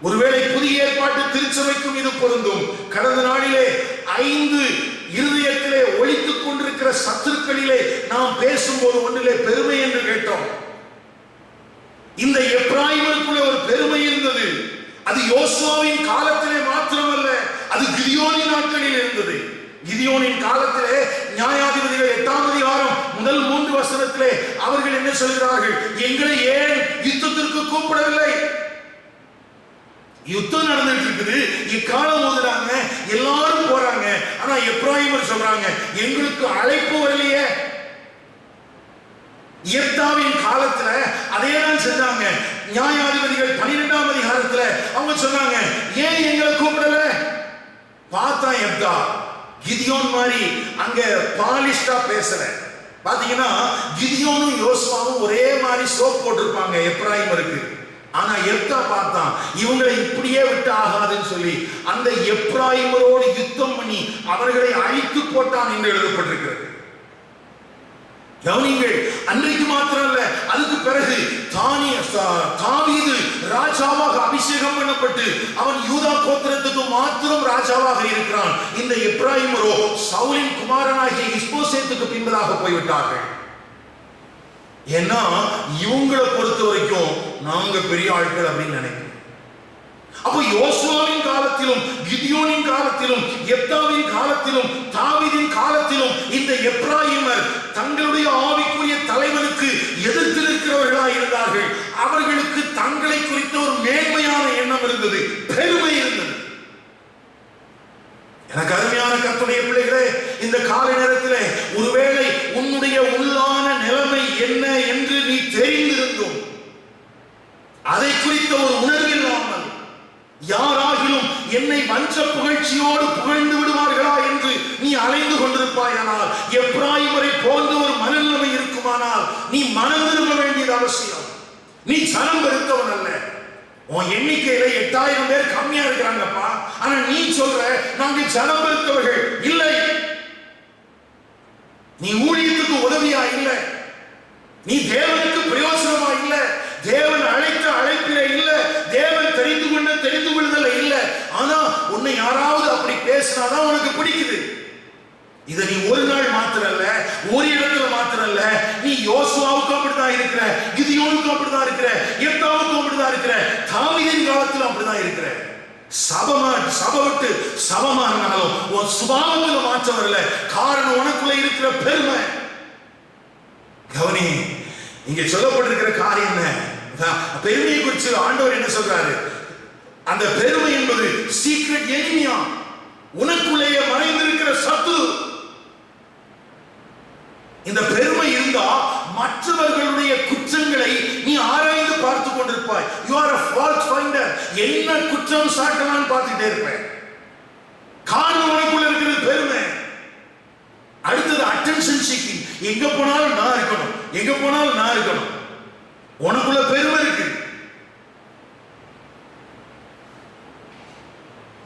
ஒருவேளை புதிய ஏற்பாட்டு திருச்சபைக்கும் இது பொருந்தும். கடந்த நாளிலே 5 இருதயத்திலே ஒலித்துக் கொண்டிருக்கிற சத்துருக்களிலே நாம் பேசும்போது ஒன்றிலே பெருமை என்று கேட்டோம். இந்த எப்ராயிமருக்குள்ள ஒரு பெருமை இருந்தது. அது யோசுவாவின் காலத்திலே மாத்திரமல்ல, அது கிதியோனின் நாட்களில் இருந்தது. கிதியோனின் காலத்திலே நியாயாதிபதிகள் 8ஆம் அதிகாரம் முதல் 3 வசனத்திலே அவர்கள் என்ன சொல்கிறார்கள்? எங்களை ஏன் யுத்தத்திற்கு கூப்பிடவில்லை? யுத்தம் நடந்துட்டு இருக்குது, இக்காலம் ஓதுறாங்க, எல்லாரும் போறாங்க, ஆனா எப்ராயிமர் சொல்றாங்க எங்களுக்கு அழைப்பு வரலையே. எப்தாவின் காலத்துல அதேதான் செஞ்சாங்க. நியாயாதிபதிகள் 12ஆம் அதிகாரத்துல அவங்க சொன்னாங்க, ஏன் எங்களை கூப்பிடல? பார்த்தா எப்தா கிதியோன் மாதிரி அங்க பாலிஷ்டா பேசல. பாத்தீங்கன்னா கிதியோனும் யோசுவாவும் ஒரே மாதிரி சோப் போட்டிருப்பாங்க எப்ராயிமருக்கு. ஆனா எப்தா பார்த்தான், இவங்களை இப்படியே விட்டு ஆகாதுன்னு சொல்லி அந்த எப்ராயிமரோடு யுத்தம் பண்ணி அவர்களை அழித்து போட்டான் என்று எழுதப்பட்டிருக்கிறது. கவனிங்கள், அன்றைக்கு மாத்திரம் அல்ல, அதுக்கு பிறகு தாவீது ராஜாவாக அபிஷேகம் பண்ணப்பட்டு அவன் யூதா கோத்திரத்துக்கு மாத்திரம் ராஜாவாக இருக்கிறான். இந்த எப்ராயிமரோ சவுலின் குமாரனாகிய இஸ்போசேத்துக்கு பின்பதாக போய்விட்டார்கள். ஏன்னா இவங்களை பொறுத்த வரைக்கும் நாங்க பெரிய ஆட்கள் அப்படின்னு நினைக்கிறோம். அப்போ யோசுவாவின் காலத்திலும் கிதியோனின் காலத்திலும் எப்தாவின் காலத்திலும் தாவீதின் காலத்திலும் இந்த எப்ராயிமர் தங்களுடைய ஆவிக்குரிய தலைவனுக்கு எதிர்த்து நிற்கிறவர்களாக இருந்தார்கள். அவர்களுக்கு தங்களை குறித்த ஒரு மேன்மையான எண்ணம் இருந்தது, பெருமை இருந்தது. எனக்கு அருமையான கர்த்தருடைய பிள்ளைகளே, இந்த காலை நேரத்திலே ஒருவேளை உன்னுடைய உள்ளான நிலைமை என்ன என்று நீ தெரிந்திருந்தும் அதை குறித்த ஒரு உணர்வில்லாமல் யாராகிலும் என்னை வஞ்ச புகழ்ச்சியோடு புகழ்ந்து விடுவார்களா என்று நீ அலைந்து கொண்டிருப்பாயானால், எப்ராயிமரை போன்ற ஒரு மனநிலைமை இருக்குமானால் நீ மனம் திரும்ப வேண்டியது அவசியம். நீ ஜனம் பெருத்தவன் அல்ல. உன் எண்ணிக்கையில 8000 பேர் கம்மியா இருக்கிறாங்கப்பா, ஆனா நீ சொல்ற நாங்க ஜனம் பெருத்தவர்கள் இல்லை. நீ ஊழியத்துக்கு உதவியா இல்லை, நீ தேவனுக்கு பிரயோஜனமா இல்லை, தேவன் அழைத்த அழைப்பிலே இல்லை, தேவன் தெரிந்து கொண்ட தெரிந்து கொள்ளுதல இல்லை. ஆனா உன்னை யாராவது அப்படி பேசினாதான் உனக்கு பிடிக்குது. இதை நீ ஒரு நாள் மாத்திரம் அல்ல, ஒரு இடத்துல மாத்திரம் அல்ல, நீ யோசுவாவுக்கும் அப்படிதான் இருக்கிற, கிதியோனுக்கும் அப்படிதான் இருக்கிற, எப்தாவுக்கும் அப்படிதான் இருக்கிற, தாவீதின் காலத்திலும் அப்படிதான் இருக்கிற. சபை விட்டு சபமானாலும் உன் சுபாவத்துல மாற்றம் வரல. காரணம் உனக்குள்ள இருக்கிற பெருமை. கவனி, இங்க சொல்லப்பட்டிருக்கிற காரியம் என்ன? பெருமையை குறித்து ஆண்டவர் என்ன சொல்றாரு? அந்த பெருமை என்பது சீக்ரெட் எனிமியா, உனக்குள்ளேயே மறைந்திருக்கிற சத்துரு. இந்த பெருமை இருந்தா மற்றவர்களுடைய குற்றங்களை நீ ஆராய்ந்து பார்த்து கொண்டிருப்பாய். You are a fault finder. என்ன குற்றம் சாட்டலான்னு பார்த்துட்டே இருப்பேன். காரணம் உனக்குள்ள இருக்கிறது பெருமை. அடுத்தது அட்டென்ஷன் சீக்கிங். எங்க போனாலும் நான் இருக்கணும், எங்க போனாலும் நான் இருக்கணும். உனக்குள்ள பெருமை இருக்கு.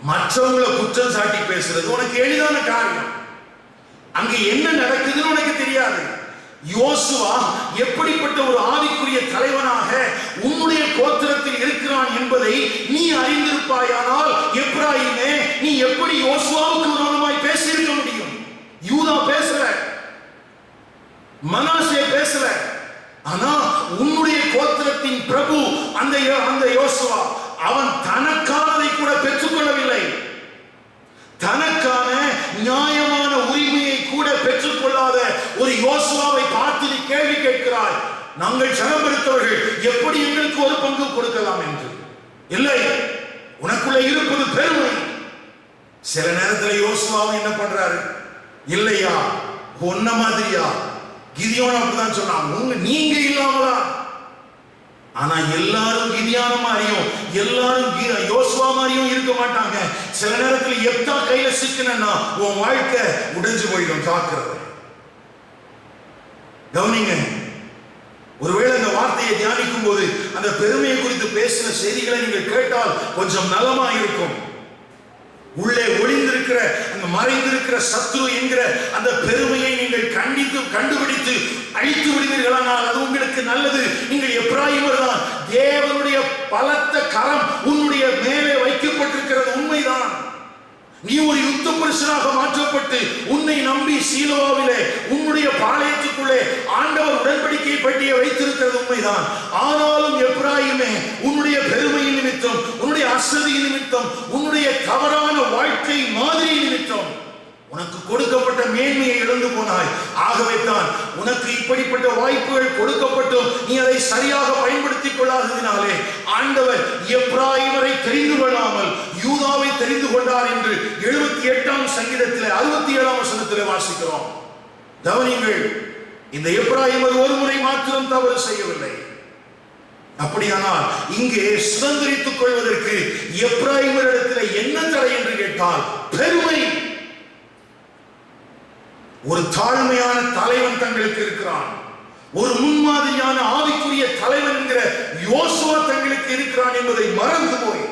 மற்றவங்களை குற்றம் சாட்டி பேசுறது உனக்கு எளிதான காரியம். அங்க என்ன நடக்குதுன்னு உனக்கு தெரியாது. யோசுவா எப்படிப்பட்ட ஒரு ஆவிக்குரிய தலைவனாக உன்னுடைய கோத்திரத்தில் இருக்கிறான் என்பதை நீ அறிந்திருப்பாயானால், எப்ராயிமே நீ எப்படி யோசுவாவுக்கு விரோதமாய் பேசியிருக்க முடியும்? யூதா பேசல, மனாசே பேசல. ஆனா உன்னுடைய கோத்திரத்தின் பிரபு அந்த யோசுவா, அவன் தனக்கானதை கூட பெற்றுக்கொள்ளவில்லை. தனக்கான நியாயமான உரிமையை கூட பெற்றுக்கொள்ளாத ஒரு யோசுவாவை பார்த்து நீ கேள்வி கேட்கிறாய், நாங்கள் ஜனம் பெருத்தவர்கள், எப்படி எங்களுக்கு ஒரு பங்கு கொடுக்கலாம் என்று. இல்லை, உனக்குள்ள இருப்பது பெருமை. சில நேரத்தில் யோசுவாவை என்ன பண்றாரு, இல்லையா ஒன்ன மாதிரியா கிதியோன் அப்படிதான் சொன்னான், நீங்க இல்லாமலா. ஆனா எல்லாரும் கிதியோன் மாதிரியும் எல்லாரும் யோசுவா மாதிரியும் இருக்க மாட்டாங்க. சில நேரத்தில் எப்தா கையில சிக்கனா உன் வாழ்க்கை உடைஞ்சு போயிடும். காக்கிறது கவனிங்க. ஒருவேளை அந்த வார்த்தையை தியானிக்கும் போது அந்த பெருமையை குறித்து பேசின செய்திகளை நீங்கள் கேட்டால் கொஞ்சம் நலமா இருக்கும். உள்ளே ஒளிந்திருக்கிற அந்த மறைந்திருக்கிற சத்ரு என்கிற அந்த பெருமையை நீங்கள் கண்டுபிடித்து அழித்து விடுவீர்களானால் அது உங்களுக்கு நல்லது. நீங்கள் எப்ராயிமர் தான். தேவனுடைய பலத்த கரம் உன்னுடைய மேலே வைக்கப்பட்டிருக்கிறது உண்மைதான். நீ ஒரு யுத்த புருஷனாக மாற்றப்பட்டு உன்னை நம்பி சீலோவிலே உன்னுடைய பாளையத்துக்குள்ளே ஆண்டவர் உடன்படிக்கை பெட்டியை வைத்திருக்கிறது உண்மைதான். ஆனாலும் எப்ராயிமே உன்னுடைய பெருமையின் நிமித்தம், உன்னுடைய அசதியின் நிமித்தம், உன்னுடைய தவறான வாழ்க்கை மாதிரி நிமித்தம் உனக்கு கொடுக்கப்பட்ட மேன்மையை இழந்து போனாய். ஆகவே தான் உனக்கு இப்படிப்பட்ட வாய்ப்புகள் கொடுக்கப்பட்டும் நீ அதை சரியாக பயன்படுத்திக் கொள்ளாததினாலே ஆண்டவர் எப்ராயிமரை தெரிந்து கொள்ளாமல் யூதாவை தெரிந்து கொண்டார் என்று 78ஆம் சங்கீதத்திலே 67ஆம் வசனத்திலே வாசிக்கிறோம். கவனிங்கள், இந்த எப்ராயிமர் ஒரு முறை மாத்திரம் தவறு செய்யவில்லை. அப்படியானால் இங்கே சுதந்திரித்துக் கொள்வதற்கு எப்ராயிமரிடத்தில் என்ன தடை என்று கேட்டால் பெருமை. ஒரு தாழ்மையான தலைவன் தங்களுக்கு இருக்கிறான், ஒரு முன்மாதிரியான ஆவிக்குரிய தலைவன் என்கிற யோசுவா தங்களுக்கு இருக்கிறான் என்பதை மறந்து போய்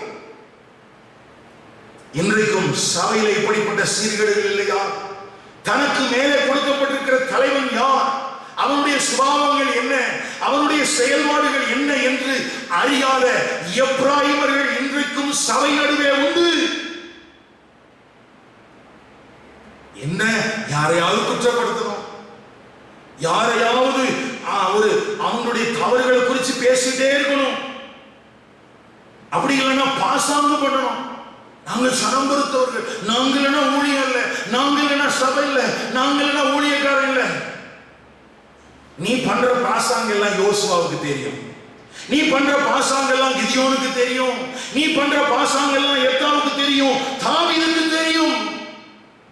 இன்றைக்கும் சபையில இப்படிப்பட்ட சீர்கேடுகள் இல்லையா? தனக்கு மேலே கொடுக்கப்பட்டிருக்கிற தலைவன் யார், அவனுடைய சுபாவங்கள் என்ன, அவனுடைய செயல்பாடுகள் என்ன என்று அறியாத எப்ராயிமர்கள் இன்றைக்கும் சபை நடுவே உண்டு. என்ன, யாரையாவது குற்றப்படுத்தணும், யாரையாவது அவனுடைய தவறுகளை குறித்து பேசிட்டே இருக்கணும். அப்படி இல்லைன்னா பாசாங்கு பண்ணணும். நாங்கள் சனம் பொறுத்தவர்கள், நாங்கள் என்ன ஊழியம் இல்லை, நாங்கள் என்ன சபை இல்லை, நாங்கள் என்ன ஊழியக்காரன் இல்லை. நீ பண்ற பாசாங்க எல்லாம் யோசுவாவுக்கு தெரியும், நீ பண்ற பாசாங்க எல்லாம் கிதியோனுக்கு தெரியும், நீ பண்ற பாசாங்க எல்லாம் எப்தாவுக்கு தெரியும், தாவீதுக்கு தெரியும்,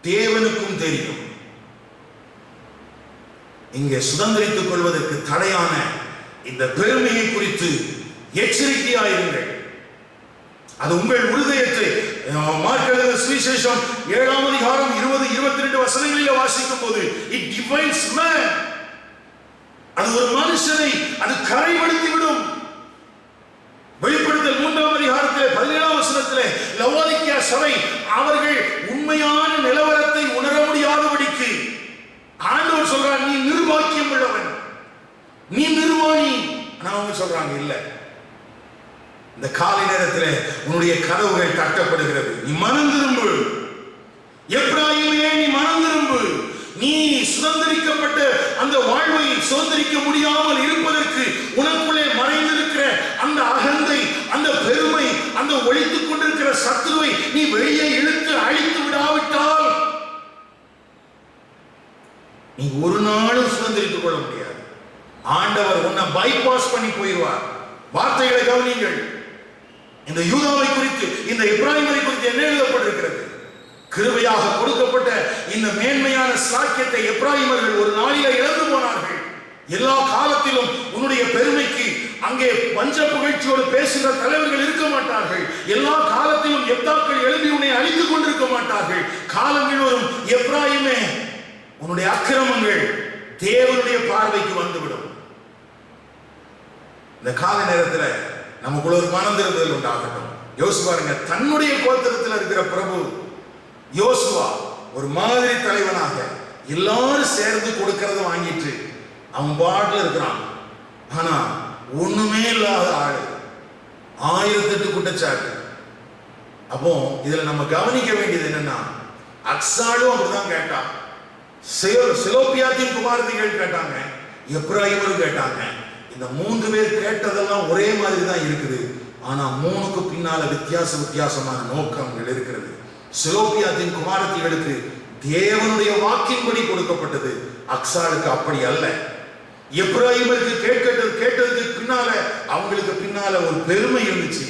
தேவனுக்கும் தெரியும். இங்கே சுதந்திரித்துக் கொள்வதற்கு தடையான இந்த பெருமையை குறித்து எச்சரிக்கையாயிருங்கள். அது உங்கள் உறுதியத்தை மார்க் எழுதின சுவிசேஷம் 7ஆம் அதிகாரம் 20-22 வசனங்களில் வாசிக்கும் போது it divides man. அது ஒரு மனுஷனை அது கரைப்படுத்தி விடும். வெளிப்படுத்தல் 3ஆம் அதிகாரத்திலே 17ஆம் வசனத்திலே லவோதிக்கேயா சபை அவர்கள் உண்மையான நிலவரத்தை உணர முடியாதபடிக்கு ஆண்டவர் சொல்றார், நீ நிர்வாக்கியம் உள்ளவன், நீ நிர்வாணி. அவங்க சொல்றாங்க, இல்ல, இந்த காலை நேரத்தில் உன்னுடைய கதவுகள் தட்டப்படுகிறது, நீ மனம் திரும்பு. எப்ராயிமே, நீ மனம் திரும்பு. நீ சுதந்திரிக்கப்பட்ட அந்த வாழ்வை சுதந்திரிக்க முடியாமல் இருப்பதற்கு உனக்குள்ளே மறைந்திருக்கிற அந்த அகந்தை, அந்த பெருமை, அந்த ஒழித்துக் கொண்டிருக்கிற சத்துருவை நீ வெளியே இழுத்து அழித்து விடாவிட்டால் நீ ஒரு நாளும் சுதந்திரித்துக் கொள்ள முடியாது. ஆண்டவர் உன்னை பைபாஸ் பண்ணி போயிடுவார். வார்த்தைகளை கவனிங்கள். இந்த யூதாவை குறித்து, இந்த எப்ராயிமரை குறித்து என்ன எழுதப்பட்டிருக்கிறது? கிருபையாக கொடுக்கப்பட்ட இந்த மேன்மையான சாக்கியத்தை எப்ராயிமர்கள் ஒரு நாளில இழந்து போனார்கள். எல்லா காலத்திலும் உன்னுடைய பெருமைக்கு அங்கே வஞ்ச புகழ்ச்சியோடு பேசுகிற தலைவர்கள் இருக்க மாட்டார்கள். எல்லா காலத்திலும் எப்தாக்கள் எழுதி உன்னை அழித்துக் கொண்டிருக்க மாட்டார்கள். காலங்கள் வரும், எப்ராயிமே, உன்னுடைய அக்கிரமங்கள் தேவனுடைய பார்வைக்கு வந்துவிடும். இந்த கால நேரத்துல நமக்குள்ள ஒரு மனம் திரும்புதல் உண்டாகட்டும். யோசிச்சு பாருங்க, தன்னுடைய கோத்திரத்தில் இருக்கிற பிரபு யோசுவா ஒரு மாதிரி தலைவனாக எல்லாரும் சேர்ந்து கொடுக்கறத வாங்கிட்டு அவன் பாட்டுல இருக்கிறான். ஆனா ஒண்ணுமே இல்லாத ஆளு, 1008 குற்றச்சாட்டு. அப்போ இதுல நம்ம கவனிக்க வேண்டியது என்னன்னா, அக்சாலும் அப்படிதான் கேட்டான், செலோப்பியாத்தின் குமாரதிகள் கேட்டாங்க, எப்ராயிமரும் கேட்டாங்க. இந்த 3 பேர் கேட்டதெல்லாம் ஒரே மாதிரி தான் இருக்குது. ஆனா 3க்கு பின்னால வித்தியாசமான நோக்கங்கள் இருக்கிறது. செலோப்பியாத்தின் குமாரதிகளுக்கு தேவனுடைய வாக்கின்படி கொடுக்கப்பட்டது, அக்சாலுக்கு அப்படி அல்ல. எப்ராயிமருக்கு கேட்டதுக்கு பின்னால அவங்களுக்கு பின்னால ஒரு பெருமை இருந்துச்சு.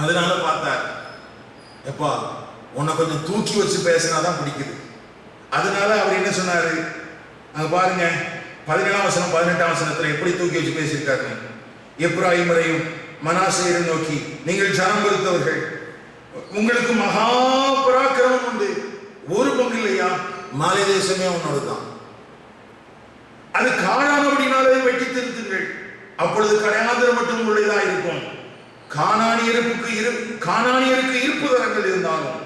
அதனால பார்த்தார், எப்பா உன்னை கொஞ்சம் தூக்கி வச்சு பேசினாதான் பிடிக்குது. அதனால அவர் என்ன சொன்னாரு, அங்க பாருங்க 17ஆம் வசனம் 18ஆம் வசனத்துல எப்படி தூக்கி வச்சு பேசியிருக்காரு. எப்ராயிமரையும் மனாசேயரையும் நோக்கி, நீங்கள் ஜனம் பெருத்தவர்கள், உங்களுக்கு மகா பராக்கிரமம் உண்டு, ஒரு பங்கு இல்லையா? மலை தேசமே உன்னோடுதான், அது காணானபடினாலே வெட்டி திருத்துங்கள், அப்பொழுது கடையாந்திரம் மட்டும் உள்ளதா இருக்கும். கானானியருக்கு இருப்பு தரங்கள் இருந்தாலும்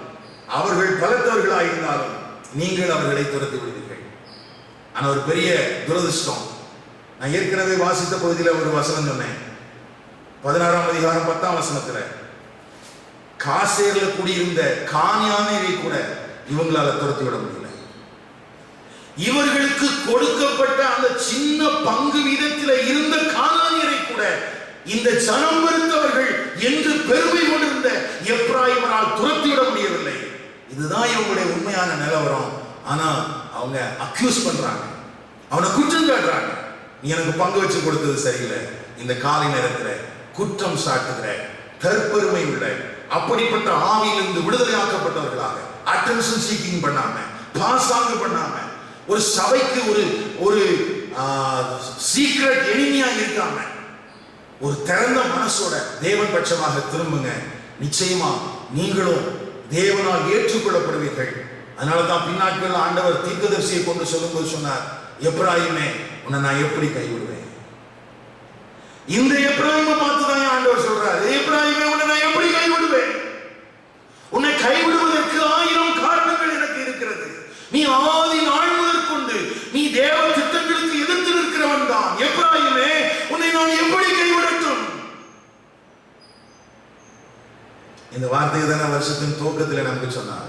அவர்கள் பலத்தவர்களாக இருந்தாலும் நீங்கள் அவர்களை துரத்தி விடுவீர்கள். ஆனா ஒரு பெரிய துரதிருஷ்டம், நான் ஏற்கனவே வாசித்த பகுதியில் ஒரு வசனம் சொன்னேன், 16ஆம் அதிகாரம் 10ஆம் வசனத்துல, காசேர்ல குடியிருந்த கானானியரை கூட இவங்களால துரத்தி விட முடியல. இவர்களுக்கு கொடுக்கப்பட்ட அந்த சின்ன பங்கு வீதத்தில் இருந்த கானானியரை கூட இந்த ஜனம் பெருத்தவர்கள் என்று பெருமை கொண்டிருந்த எப்ராயிமரால் துரத்திவிட முடியவில்லை. இதுதான் இவங்களுடைய உண்மையான நிலவரம். ஆனா அவங்க அக்யூஸ் பண்றாங்க, அவனை குற்றம் சாட்டுறாங்க, நீ எனக்கு பங்கு வச்சு கொடுத்தது சரியில்லை. இந்த காலை நேரத்தில் குற்றம் சாட்டுகிற தற்பெருமை உள்ள அப்படிப்பட்ட ஆவியிலிருந்து விடுதலையாக்கப்பட்டவர்களாக, அட்டென்ஷன் சீக்கிங் பண்ணாம, பாசாங்கு பண்ணாம, ஒரு சபைக்கு ஒரு சீக்ரெட் எனிமியா இருக்காம, ஒரு திறந்த மனசோட தேவன் பட்சமாக திரும்புங்க. நிச்சயமா நீங்களும் தேவனால் ஏற்றுக்கொள்ளப்படுவீர்கள். அதனாலதான் பின்னாட்கள் ஆண்டவர் தீர்க்கதரிசியை கொண்டு சொல்லும்போது சொன்னார், எப்ராயிமே உன்னை நான் எப்படி கைவிடுவேன்? இந்த எப்ராயிமை பார்த்துதான் ஆண்டவர் சொல்றாரு, எப்ராயிமே உன்னை நான் எப்படி கைவிடுவேன்? உன்னை கைவிடுவதற்கு 1000 காரணங்கள் எனக்கு இருக்கிறது. நீ ஆதி நாள் முதற்கொண்டு நீ தேவ திட்டங்களுக்கு எதிர்த்து நிற்கிறவன் தான். எப்ராயிமே உன்னை நான் எப்படி கைவிடட்டும்? இந்த வார்த்தையை தானே வருஷத்தின் துவக்கத்தில் நமக்கு சொன்னார்,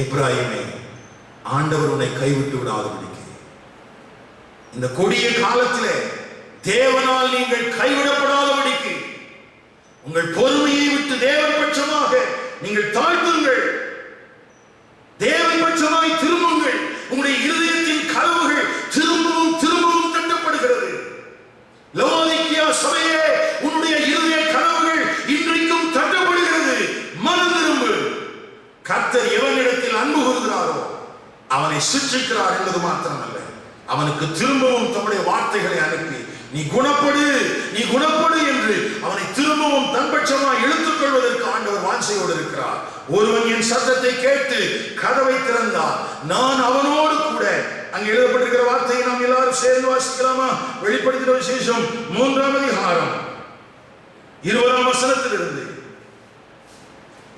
எப்ராயிமே ஆண்டவர் உன்னை கைவிட்டு விடாதபடிக்கு. இந்த கொடிய காலத்திலே தேவனால் நீங்கள் கைவிடப்படாதபடிக்கு உங்கள் பொறுமையை விட்டு தேவன் பட்சமாக நீங்கள் தாழ்த்துங்கள், தேவன் பட்சமாய் திரும்புங்கள். உங்களுடைய இருதயத்தின் கதவுகள் திரும்பவும் தட்டப்படுகிறது. லவோதிக்கியா சபையே, உன்னுடைய இருதய கதவுகள் இன்றைக்கும் தட்டப்படுகிறது. மனம் திரும்பு. கர்த்தர் எவனிடத்தில் அன்பு கூறுகிறாரோ அவனை சிற்றிக்கிறார் என்பது மாத்திரமல்ல, அவனுக்கு திரும்பவும் தம்முடைய வார்த்தைகளை அனுப்பி நீ குணப்படு என்று அவனை திரும்பவும் தன்பட்சமாக இழுத்துக் கொள்வதற்கு ஆண்டவர் வாஞ்சையோடு இருக்கிறார். ஒருவன் என் சத்தத்தை கேட்டு கதவை திறந்தார், நான் அவனோடு கூட. அங்கே எழுதப்பட்டிருக்கிற வார்த்தையை நாம் எல்லாரும் சேர்ந்து வாசிக்கலாமா? வெளிப்படுத்தின விசேஷம் 3ஆம் அதிகாரம் 20ஆம் வசனத்திலிருந்து,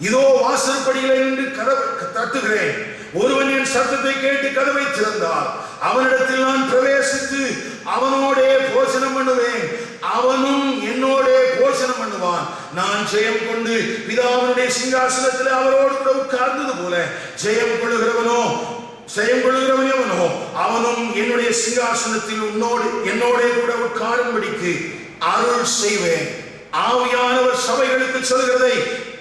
இதோ வாசற்படியிலே நின்று கதவை தட்டுகிறேன், ஒருவன் என் சத்தத்தை கேட்டு கதவை திறந்தால் அவனிடத்தில் நான் பிரவேசித்து அவனோடே போஷணம் பண்ணுவேன், அவனும் என்னோடே போஷணம் பண்ணுவான். நான் ஜெயம் கொண்டு பிதாவினுடைய சிங்காசனத்தில் அவரோடு கூட உட்கார்ந்தது போல ஜெயம் கொள்ளுகிறவனோ அவனும் என்னுடைய சிங்காசனத்தில் என்னோட கூட உட்காரும்படிக்கு அருள் செய்வேன். ஆவியானவர் சபைகளுக்கு சொல்கிறதை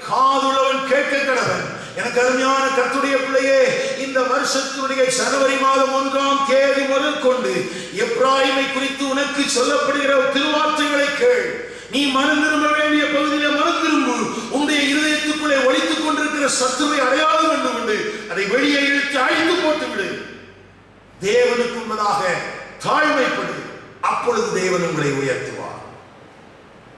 காதுள்ளவன் கேட்க கடவன். எனக்கு அருமையான கர்த்தருடைய பிள்ளையே, இந்த வருஷத்தினுடைய ஜனவரி மாதம் 1ஆம் தேதி முதல் கொண்டு எப்ராயிமை குறித்து உனக்கு சொல்லப்படுகிற திருவார்த்தைகளை கேள். நீ மனம் திரும்ப வேண்டிய பகுதியில மனம் திரும்பு. உன்னுடைய இருதயத்துக்குள்ளே ஒளித்துக் கொண்டிருக்கிற சத்துருவை அடையாளம் கண்டு கொண்டு அதை வெளியே இழுத்து அழித்து போட்டு விடு. தேவனுக்கு முன்பதாக தாழ்மைப்படு, அப்பொழுது தேவன் உங்களை உயர்த்துவார்.